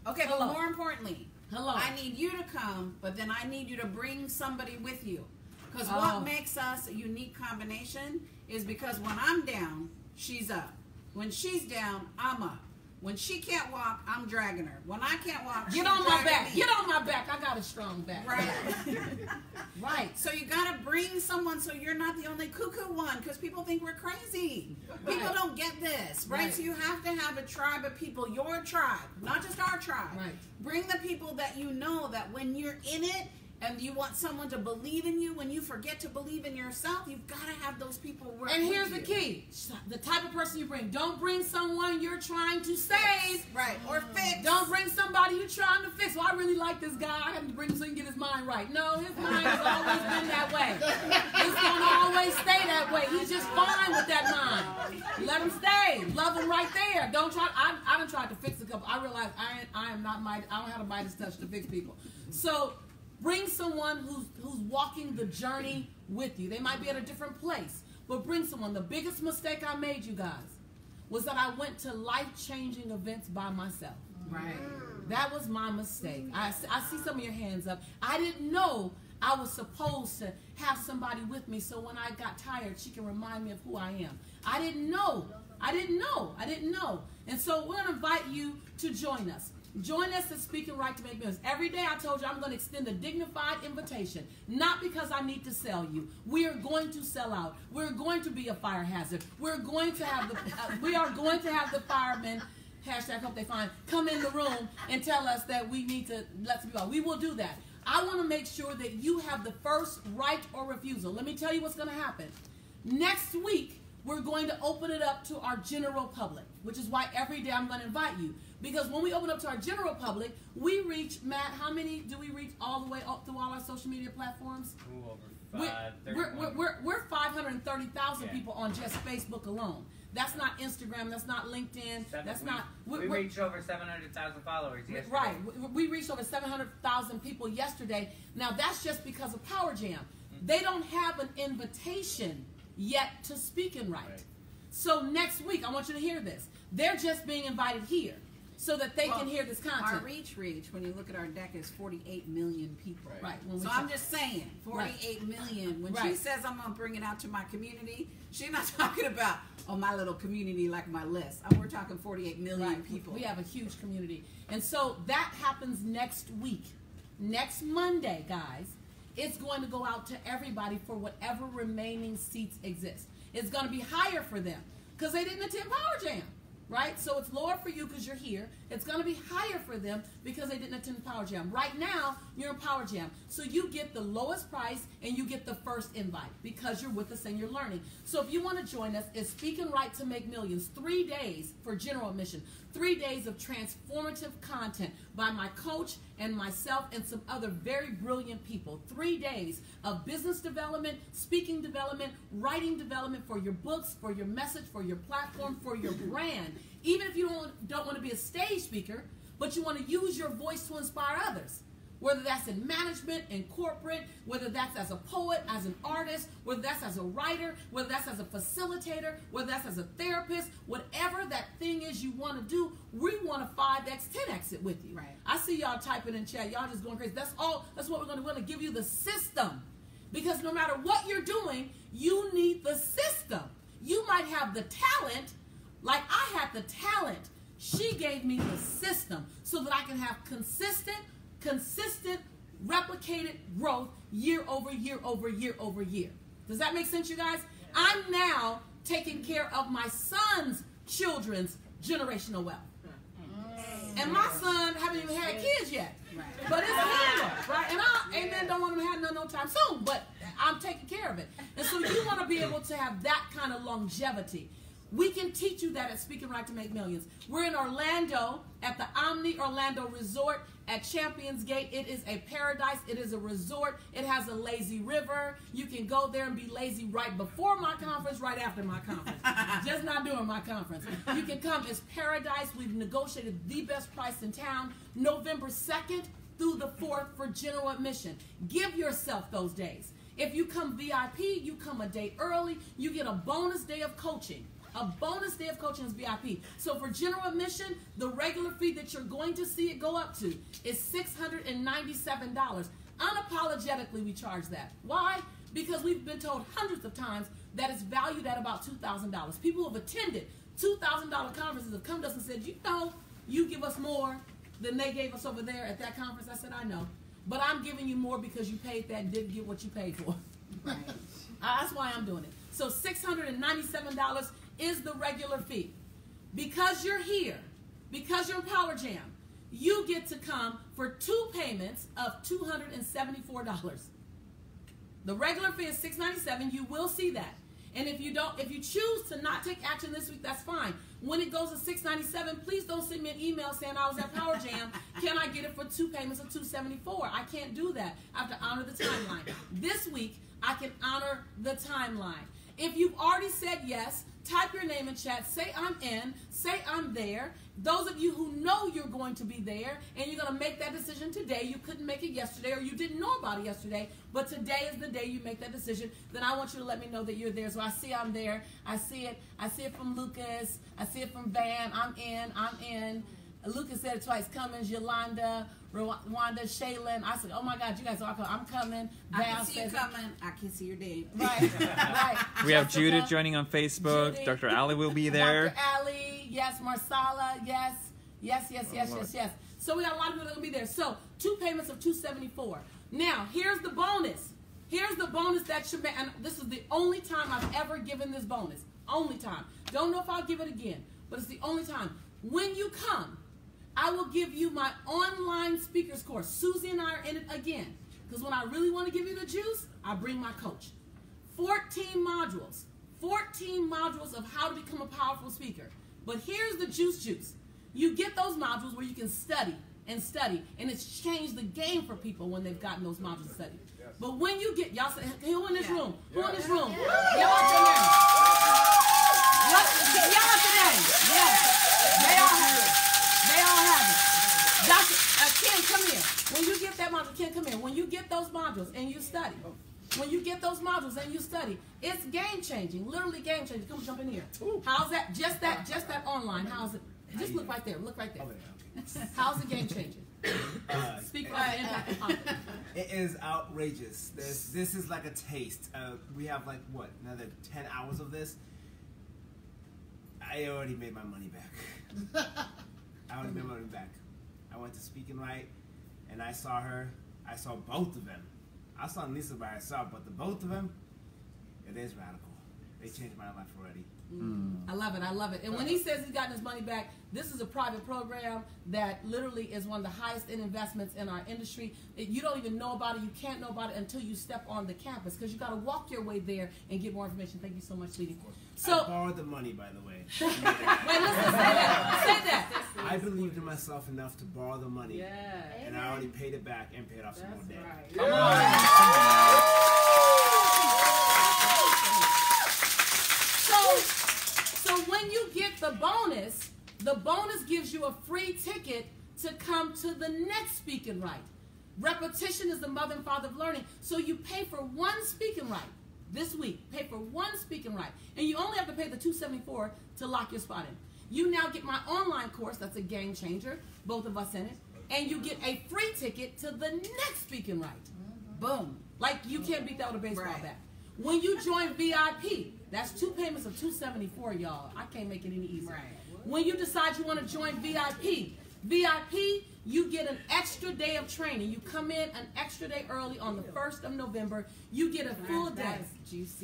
Okay, but more importantly, hello. I need you to come, but then I need you to bring somebody with you. Because what makes us a unique combination is because when I'm down, she's up. When she's down, I'm up. When she can't walk, I'm dragging her. When I can't walk, get on my back. Get on my back. I got a strong back. Right. Right. So you got to bring someone so you're not the only cuckoo one, because people think we're crazy. Right. People don't get this, right? So you have to have a tribe of people, your tribe, not just our tribe. Right. Bring the people that you know that when you're in it, and you want someone to believe in you, when you forget to believe in yourself, you've got to have those people work And here's the key. The type of person you bring. Don't bring someone you're trying to save. Right. Or fix. Don't bring somebody you're trying to fix. Well, I really like this guy. I have to bring him so he can get his mind right. No, his mind has always been that way. It's going to always stay that way. He's just fine with that mind. Let him stay. Love him right there. Don't try. I done tried to fix a couple. I realize I am not Midas. I don't have a Midas touch to fix people. So, bring someone who's walking the journey with you. They might be at a different place, but bring someone. The biggest mistake I made, you guys, was that I went to life-changing events by myself. Right. That was my mistake. I see some of your hands up. I didn't know I was supposed to have somebody with me so when I got tired, she can remind me of who I am. I didn't know. And so we're going to invite you to join us. Join us at Speaking Right to Make Millions. Every day I told you I'm going to extend a dignified invitation, not because I need to sell you. We are going to sell out. We're going to be a fire hazard. We're going to have we are going to have the firemen, hashtag hope they find, come in the room and tell us that we need to let some people out. We will do that. I want to make sure that you have the first right or refusal. Let me tell you what's going to happen. Next week, we're going to open it up to our general public, which is why every day I'm going to invite you. Because when we open up to our general public, we reach, Matt, how many do we reach all the way up through all our social media platforms? Ooh, over We're 530,000 people on just Facebook alone. That's not Instagram. That's not LinkedIn. We reached over 700,000 followers yesterday. Right. We reached over 700,000 people yesterday. Now, that's just because of Power Jam. They don't have an invitation yet to Speaking Right. So next week, I want you to hear this. They're just being invited here so that they can hear this content. Our reach, when you look at our deck, is 48 million people. Right. So I'm just saying, 48 million. When she says I'm going to bring it out to my community, she's not talking about, my little community like my list. We're talking 48 million people. We have a huge community. And so that happens next week. Next Monday, guys, it's going to go out to everybody for whatever remaining seats exist. It's going to be higher for them because they didn't attend Power Jam. Right? So it's lower for you because you're here. It's going to be higher for them because they didn't attend Power Jam. Right now, you're in Power Jam. So you get the lowest price and you get the first invite because you're with us and you're learning. So if you want to join us, it's Speaking Right to Make Millions. 3 days for general admission. 3 days of transformative content by my coach and myself and some other very brilliant people. 3 days of business development, speaking development, writing development for your books, for your message, for your platform, for your brand. Even if you don't want to be a stage speaker, but you want to use your voice to inspire others. Whether that's in management, in corporate, whether that's as a poet, as an artist, whether that's as a writer, whether that's as a facilitator, whether that's as a therapist, whatever that thing is you want to do, we want to 5X, 10X it with you. Right. I see y'all typing in chat. Y'all just going crazy. That's all. That's what we're going to do. We're going to give you the system. Because no matter what you're doing, you need the system. You might have the talent, like I had the talent. She gave me the system so that I can have consistent, replicated growth year over year over year over year. Does that make sense, you guys? I'm now taking care of my son's children's generational wealth. And my son haven't even had kids yet. But it's handled, right? And amen, don't want him to have none no time soon, but I'm taking care of it. And so you want to be able to have that kind of longevity. We can teach you that at Speaking Right to Make Millions. We're in Orlando at the Omni Orlando Resort at Champions Gate. It is a paradise. It is a resort. It has a lazy river. You can go there and be lazy right before my conference, right after my conference. Just not during my conference. You can come. It's paradise. We've negotiated the best price in town. November 2nd through the 4th for general admission. Give yourself those days. If you come VIP, you come a day early, you get a bonus day of coaching. A bonus day of coaching is VIP. So for general admission, the regular fee that you're going to see it go up to is $697. Unapologetically, we charge that. Why? Because we've been told hundreds of times that it's valued at about $2,000. People who have attended $2,000 conferences have come to us and said, you give us more than they gave us over there at that conference. I said, I know. But I'm giving you more because you paid that and didn't get what you paid for. Right. That's why I'm doing it. So $697 is the regular fee. Because you're here, because you're in Power Jam, you get to come for 2 payments of $274. The regular fee is $697. You will see that. And if you choose to not take action this week, that's fine. When it goes to $697, please don't send me an email saying I was at Power Jam. Can I get it for 2 payments of $274? I can't do that. I have to honor the timeline. This week, I can honor the timeline. If you've already said yes, type your name in chat, say I'm in, say I'm there, those of you who know you're going to be there and you're going to make that decision today, you couldn't make it yesterday or you didn't know about it yesterday, but today is the day you make that decision, then I want you to let me know that you're there. So I see I'm there. I see it from Lucas. I see it from Van. I'm in. Lucas said it twice. Cummins, Yolanda, Rwanda, Shaylin. I said, oh my God, you guys are coming. I'm coming. I can see you coming. I can see your date. Right, right. We have Judith joining on Facebook. Judy. Dr. Ali will be there. Dr. Ali, yes. Marsala, yes. Yes. So we got a lot of people that will be there. So 2 payments of $274. Now, here's the bonus. Here's the bonus that should be, and this is the only time I've ever given this bonus. Only time. Don't know if I'll give it again, but it's the only time. When you come, I will give you my online speakers course. Susie and I are in it again. Because when I really want to give you the juice, I bring my coach. 14 modules. 14 modules of how to become a powerful speaker. But here's the juice. You get those modules where you can study, and it's changed the game for people when they've gotten those modules studied. But when you get, y'all say, who in this room? Who in this room? Y'all out your name. Y'all out your name. Yes. They all have it. They all have it. Dr. Ken, come here. When you get that module, Ken, come here. When you get those modules and you study, it's game changing, literally game changing. Come jump in here. How's that? Just that online. How's it? Just look right there. Look right there. How's it game changing? Speak on the impact of conflict. It is outrageous. This is like a taste. We have like what, another 10 hours of this. I already made my money back. I went to Speak and Write, and I saw her. I saw both of them. I saw Lisa by herself, but the both of them, it is radical. They changed my life already. I love it. And when he says he's gotten his money back, this is a private program that literally is one of the highest in investments in our industry. You don't even know about it. You can't know about it until you step on the campus, because you got to walk your way there and get more information. Thank you so much, sweetie. So, I borrowed the money, by the way. Wait, listen, say that. I believed in myself enough to borrow the money, and I already paid it back and paid off some more debt. Right. Come on. So when you get the bonus gives you a free ticket to come to the next Speak and Write. Repetition is the mother and father of learning. So you pay for one Speak and Write this week. Pay for one Speak and Write. And you only have to pay the $274 to lock your spot in. You now get my online course. That's a game changer. Both of us in it. And you get a free ticket to the next Speak and Write. Boom. Like, you can't beat that with a baseball bat. When you join VIP, that's 2 payments of $274, y'all. I can't make it any easier. Right. When you decide you want to join VIP, you get an extra day of training. You come in an extra day early on the 1st of November. You get a full day.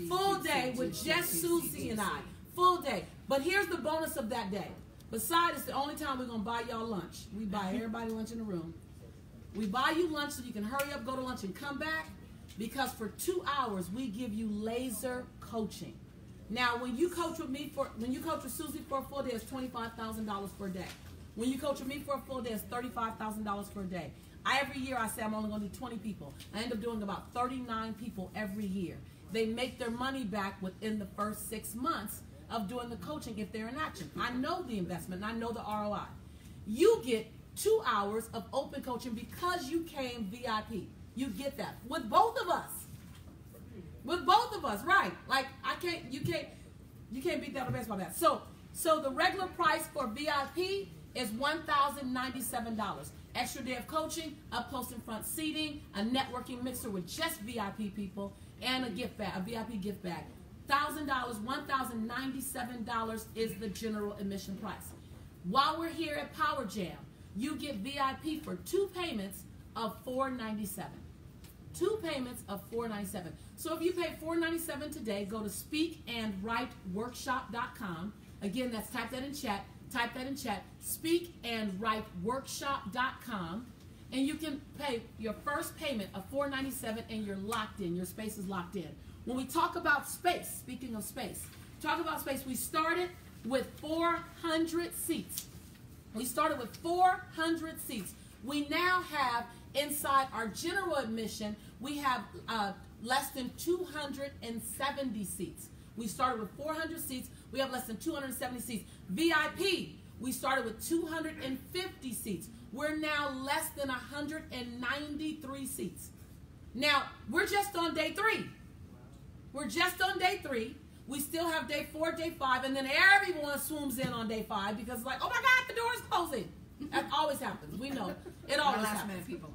Full day with just Susie and I. Full day. But here's the bonus of that day. Besides, it's the only time we're going to buy y'all lunch. We buy everybody lunch in the room. We buy you lunch so you can hurry up, go to lunch, and come back. Because for 2 hours, we give you laser coaching. Now, when you coach with Susie for a full day, it's $25,000 per day. When you coach with me for a full day, it's $35,000 per day. Every year, I say I'm only going to do 20 people. I end up doing about 39 people every year. They make their money back within the first 6 months of doing the coaching if they're in action. I know the investment, and I know the ROI. You get 2 hours of open coaching because you came VIP. You get that with both of us. With both of us, right? Like, you can't beat that with a baseball bat. So the regular price for VIP is $1,097. Extra day of coaching, up close and front seating, a networking mixer with just VIP people, and a gift bag, a VIP gift bag. $1,000, $1,097 is the general admission price. While we're here at Power Jam, you get VIP for 2 payments of $497. 2 payments of $497. So if you pay $497 today, go to speakandwriteworkshop.com. Again, type that in chat. Speakandwriteworkshop.com. And you can pay your first payment of $497 and you're locked in. Your space is locked in. When we talk about space, speaking of space, we started with 400 seats. We now have, inside our general admission, we have less than 270 seats. We started with 400 seats. We have less than 270 seats. VIP, We started with 250 seats. We're now less than 193 seats. Now, we're just on day 3. We're just on day 3. We still have day 4, day 5, and then everyone swooms in on day 5 because it's like, oh my God, the door is closing. That always happens. We know it always happens. Last-minute people.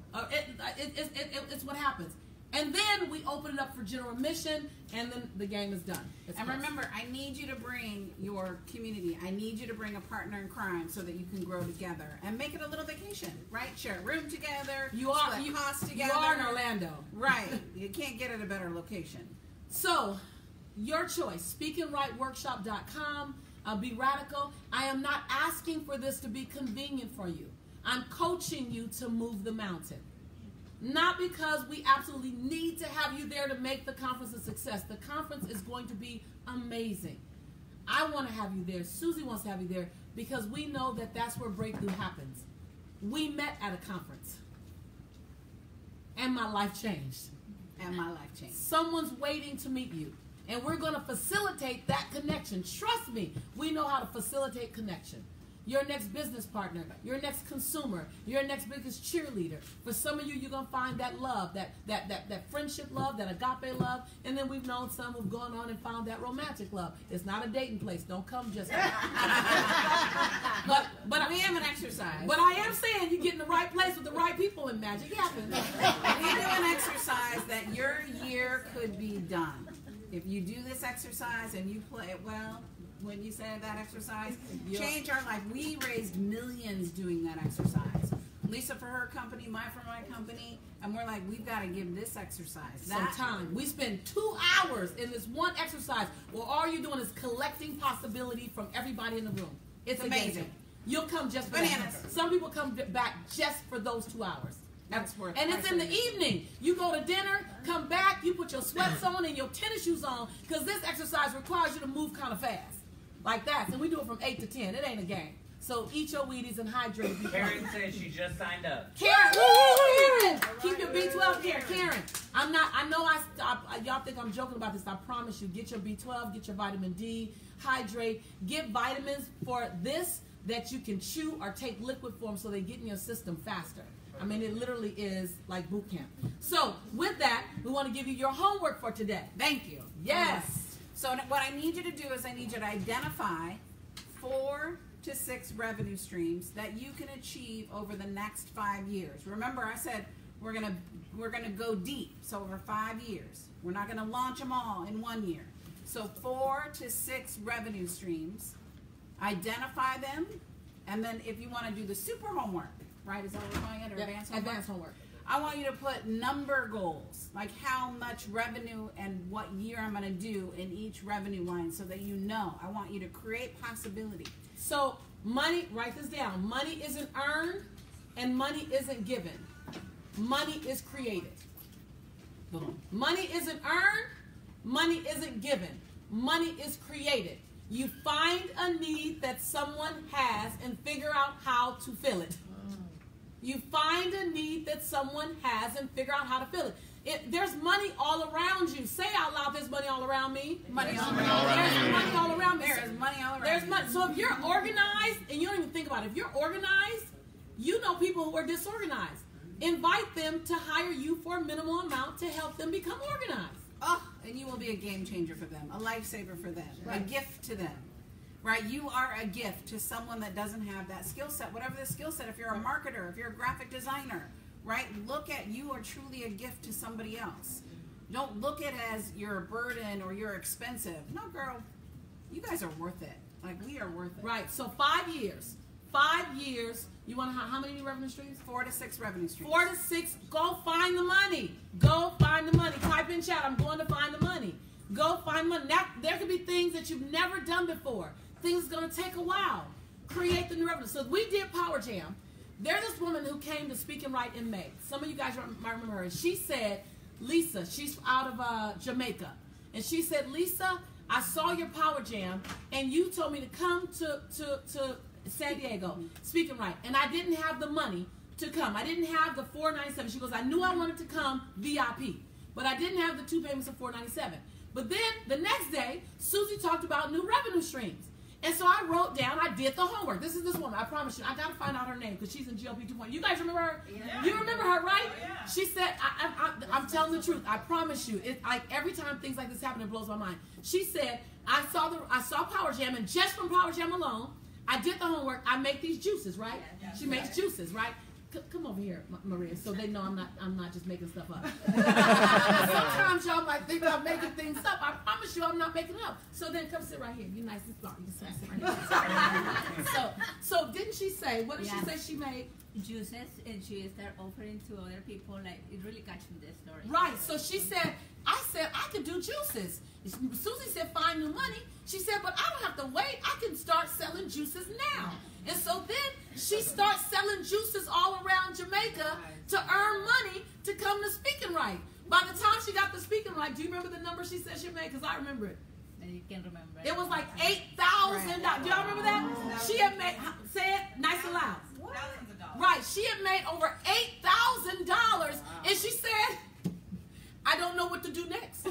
It's what happens. And then we open it up for general admission, and then the game is done. And remember, I need you to bring your community. I need you to bring a partner in crime so that you can grow together and make it a little vacation, right? Share a room together. Split costs together. You are in Orlando, right? You can't get at a better location. So, your choice. SpeakingRightWorkshop.com. Be radical. I am not asking for this to be convenient for you. I'm coaching you to move the mountain. Not because we absolutely need to have you there to make the conference a success. The conference is going to be amazing. I want to have you there. Susie wants to have you there because we know that that's where breakthrough happens. We met at a conference. And my life changed. And my life changed. Someone's waiting to meet you. And we're going to facilitate that connection. Trust me, we know how to facilitate connection. Your next business partner, your next consumer, your next biggest cheerleader. For some of you, you're going to find that love, that friendship love, that agape love. And then we've known some who've gone on and found that romantic love. It's not a dating place. Don't come just but we have an exercise. But I am saying you get in the right place with the right people and magic happens. We do an exercise that your year could be done. If you do this exercise and you play it well, when you say that exercise, change our life. We raised millions doing that exercise. Lisa for her company, mine for my company, and we're like, we've got to give this exercise some time. We spend 2 hours in this one exercise where all you're doing is collecting possibility from everybody in the room. It's amazing. You'll come just for bananas. Some people come back just for those 2 hours. That's worth it. And it's in the evening. You go to dinner, come back, you put your sweats on and your tennis shoes on because this exercise requires you to move kind of fast. Like that. And we do it from 8 to 10. It ain't a game. So eat your Wheaties and hydrate. Karen says she just signed up. Karen! Karen! Keep your B12 here. Karen, y'all think I'm joking about this. I promise you. Get your B12, get your vitamin D, hydrate. Get vitamins for this that you can chew or take liquid form so they get in your system faster. I mean, it literally is like boot camp. So, with that, we want to give you your homework for today. Thank you. Yes. So, what I need you to do is I need you to identify 4 to 6 revenue streams that you can achieve over the next 5 years. Remember, I said we're gonna go deep. So, over 5 years. We're not going to launch them all in 1 year. So, 4 to 6 revenue streams. Identify them. And then if you want to do the super homework, right? Is that what we're calling it? Or advanced homework? Advanced homework. I want you to put number goals, like how much revenue and what year I'm going to do in each revenue line so that you know. I want you to create possibility. So money, write this down. Money isn't earned and money isn't given. Money is created. Boom. Money isn't earned. Money isn't given. Money is created. You find a need that someone has and figure out how to fill it. You find a need that someone has and figure out how to fill it. There's money all around you. Say out loud, there's money all around me. Money all around me. There's money all around me. There is money all around There's me. money. So if you're organized, and you don't even think about it, if you're organized, you know people who are disorganized. Invite them to hire you for a minimal amount to help them become organized. Oh, and you will be a game changer for them, a lifesaver for them, a gift to them. Right? You are a gift to someone that doesn't have that skill set, whatever the skill set. If you're a marketer, if you're a graphic designer, right? Look at you are truly a gift to somebody else. Don't look at it as you're a burden or you're expensive. No, girl, you guys are worth it. Like, we are worth it. Right. So 5 years. 5 years. You want to have how many new revenue streams? 4 to 6 revenue streams. 4 to 6. Go find the money. Go find the money. Type in chat, I'm going to find the money. Go find money. Now, there could be things that you've never done before. Things are going to take a while. Create the new revenue. So we did Power Jam. There's this woman who came to Speak and Write in May. Some of you guys might remember her. She said, Lisa, she's out of Jamaica. And she said, Lisa, I saw your Power Jam, and you told me to come to San Diego, Speak and Write. And I didn't have the money to come. I didn't have the $497. She goes, I knew I wanted to come VIP, but I didn't have the 2 payments of $497. But then the next day, Susie talked about new revenue streams. And so I wrote down, I did the homework. This is this woman, I promise you. I got to find out her name because she's in GLP 2.0. You guys remember her? Yeah. You remember her, right? Oh, yeah. She said, I'm telling the truth. I promise you. It, like, every time things like this happen, it blows my mind. She said, I saw Power Jam, and just from Power Jam alone, I did the homework. I make these juices, right? Yeah, She makes juices, right? Come over here, Maria, so they know I'm not just making stuff up. Sometimes y'all might think I'm making things up. I promise you I'm not making it up. So then come sit right here. You nice and smart. You just sit right here. So didn't she say, what did she say she made? Juices, and she started offering to other people. Like, it really catched me, this story. Right, so she said, I could do juices. Susie said, find new money. She said, but I don't have to wait. I can start selling juices now. And so then she starts selling juices all around Jamaica to earn money to come to Speaking Right. By the time she got to Speaking Right, do you remember the number she said she made? Because I remember it. You can remember. It was like $8,000. Do y'all remember that? She had made, say it nice and loud. Thousands of dollars. Right, she had made over $8,000, and she said, I don't know what to do next.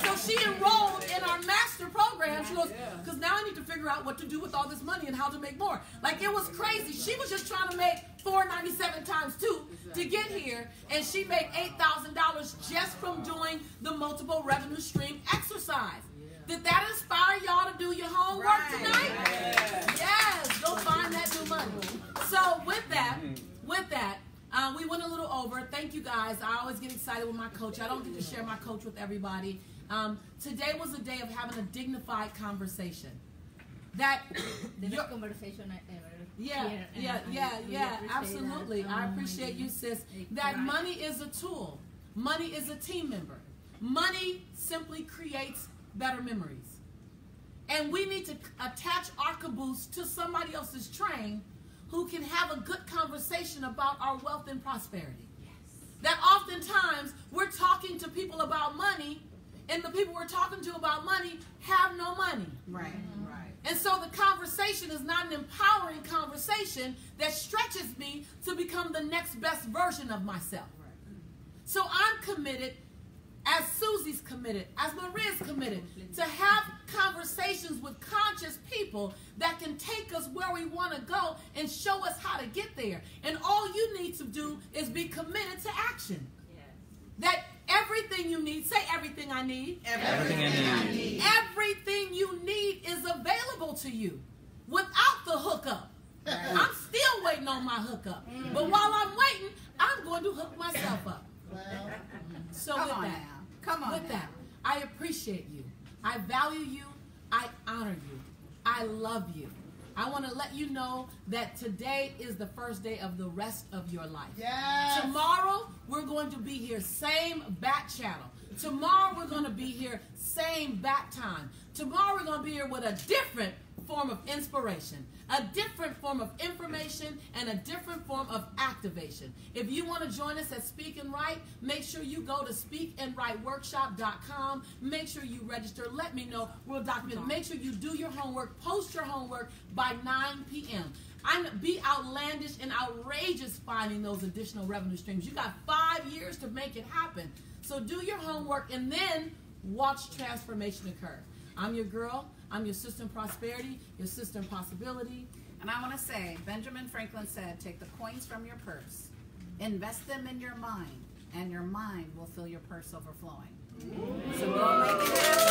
So she enrolled in our master program. She goes, because now I need to figure out what to do with all this money and how to make more. Like, it was crazy. She was just trying to make $497 times 2 to get here, and she made $8,000 just from doing the multiple revenue stream exercise. Did that inspire y'all to do your homework tonight? Yes, go find that new money. So with that, we went a little over. Thank you guys. I always get excited with my coach. I don't get to share my coach with everybody. Today was a day of having a dignified conversation. That The best conversation I ever yeah, absolutely. I appreciate you, sis. That money is a tool. Money is a team member. Money simply creates better memories. And we need to attach our caboose to somebody else's train who can have a good conversation about our wealth and prosperity. Yes. That oftentimes we're talking to people about money, and the people we're talking to about money have no money. Right. And so the conversation is not an empowering conversation that stretches me to become the next best version of myself. So I'm committed, as Susie's committed, as Maria's committed, to have conversations with conscious people that can take us where we want to go and show us how to get there. And all you need to do is be committed to action. Yes. That everything you need, say everything I need. Everything I need. Everything you need is available to you without the hookup. I'm still waiting on my hookup. But while I'm waiting, I'm going to hook myself up. So with that, I appreciate you. I value you. I honor you. I love you. I want to let you know that today is the first day of the rest of your life. Yes. Tomorrow, we're going to be here, same bat channel. Tomorrow, we're going to be here, same bat time. Tomorrow, we're going to be here with a different form of inspiration, a different form of information, and a different form of activation. If you want to join us at Speak and Write, make sure you go to speakandwriteworkshop.com. Make sure you register. Let me know. We'll document it. Make sure you do your homework. Post your homework by 9 p.m. Be outlandish and outrageous finding those additional revenue streams. You got 5 years to make it happen. So do your homework and then watch transformation occur. I'm your girl. I'm your sister in prosperity, your sister in possibility. And I want to say, Benjamin Franklin said, take the coins from your purse, invest them in your mind, and your mind will fill your purse overflowing. So go make it happen.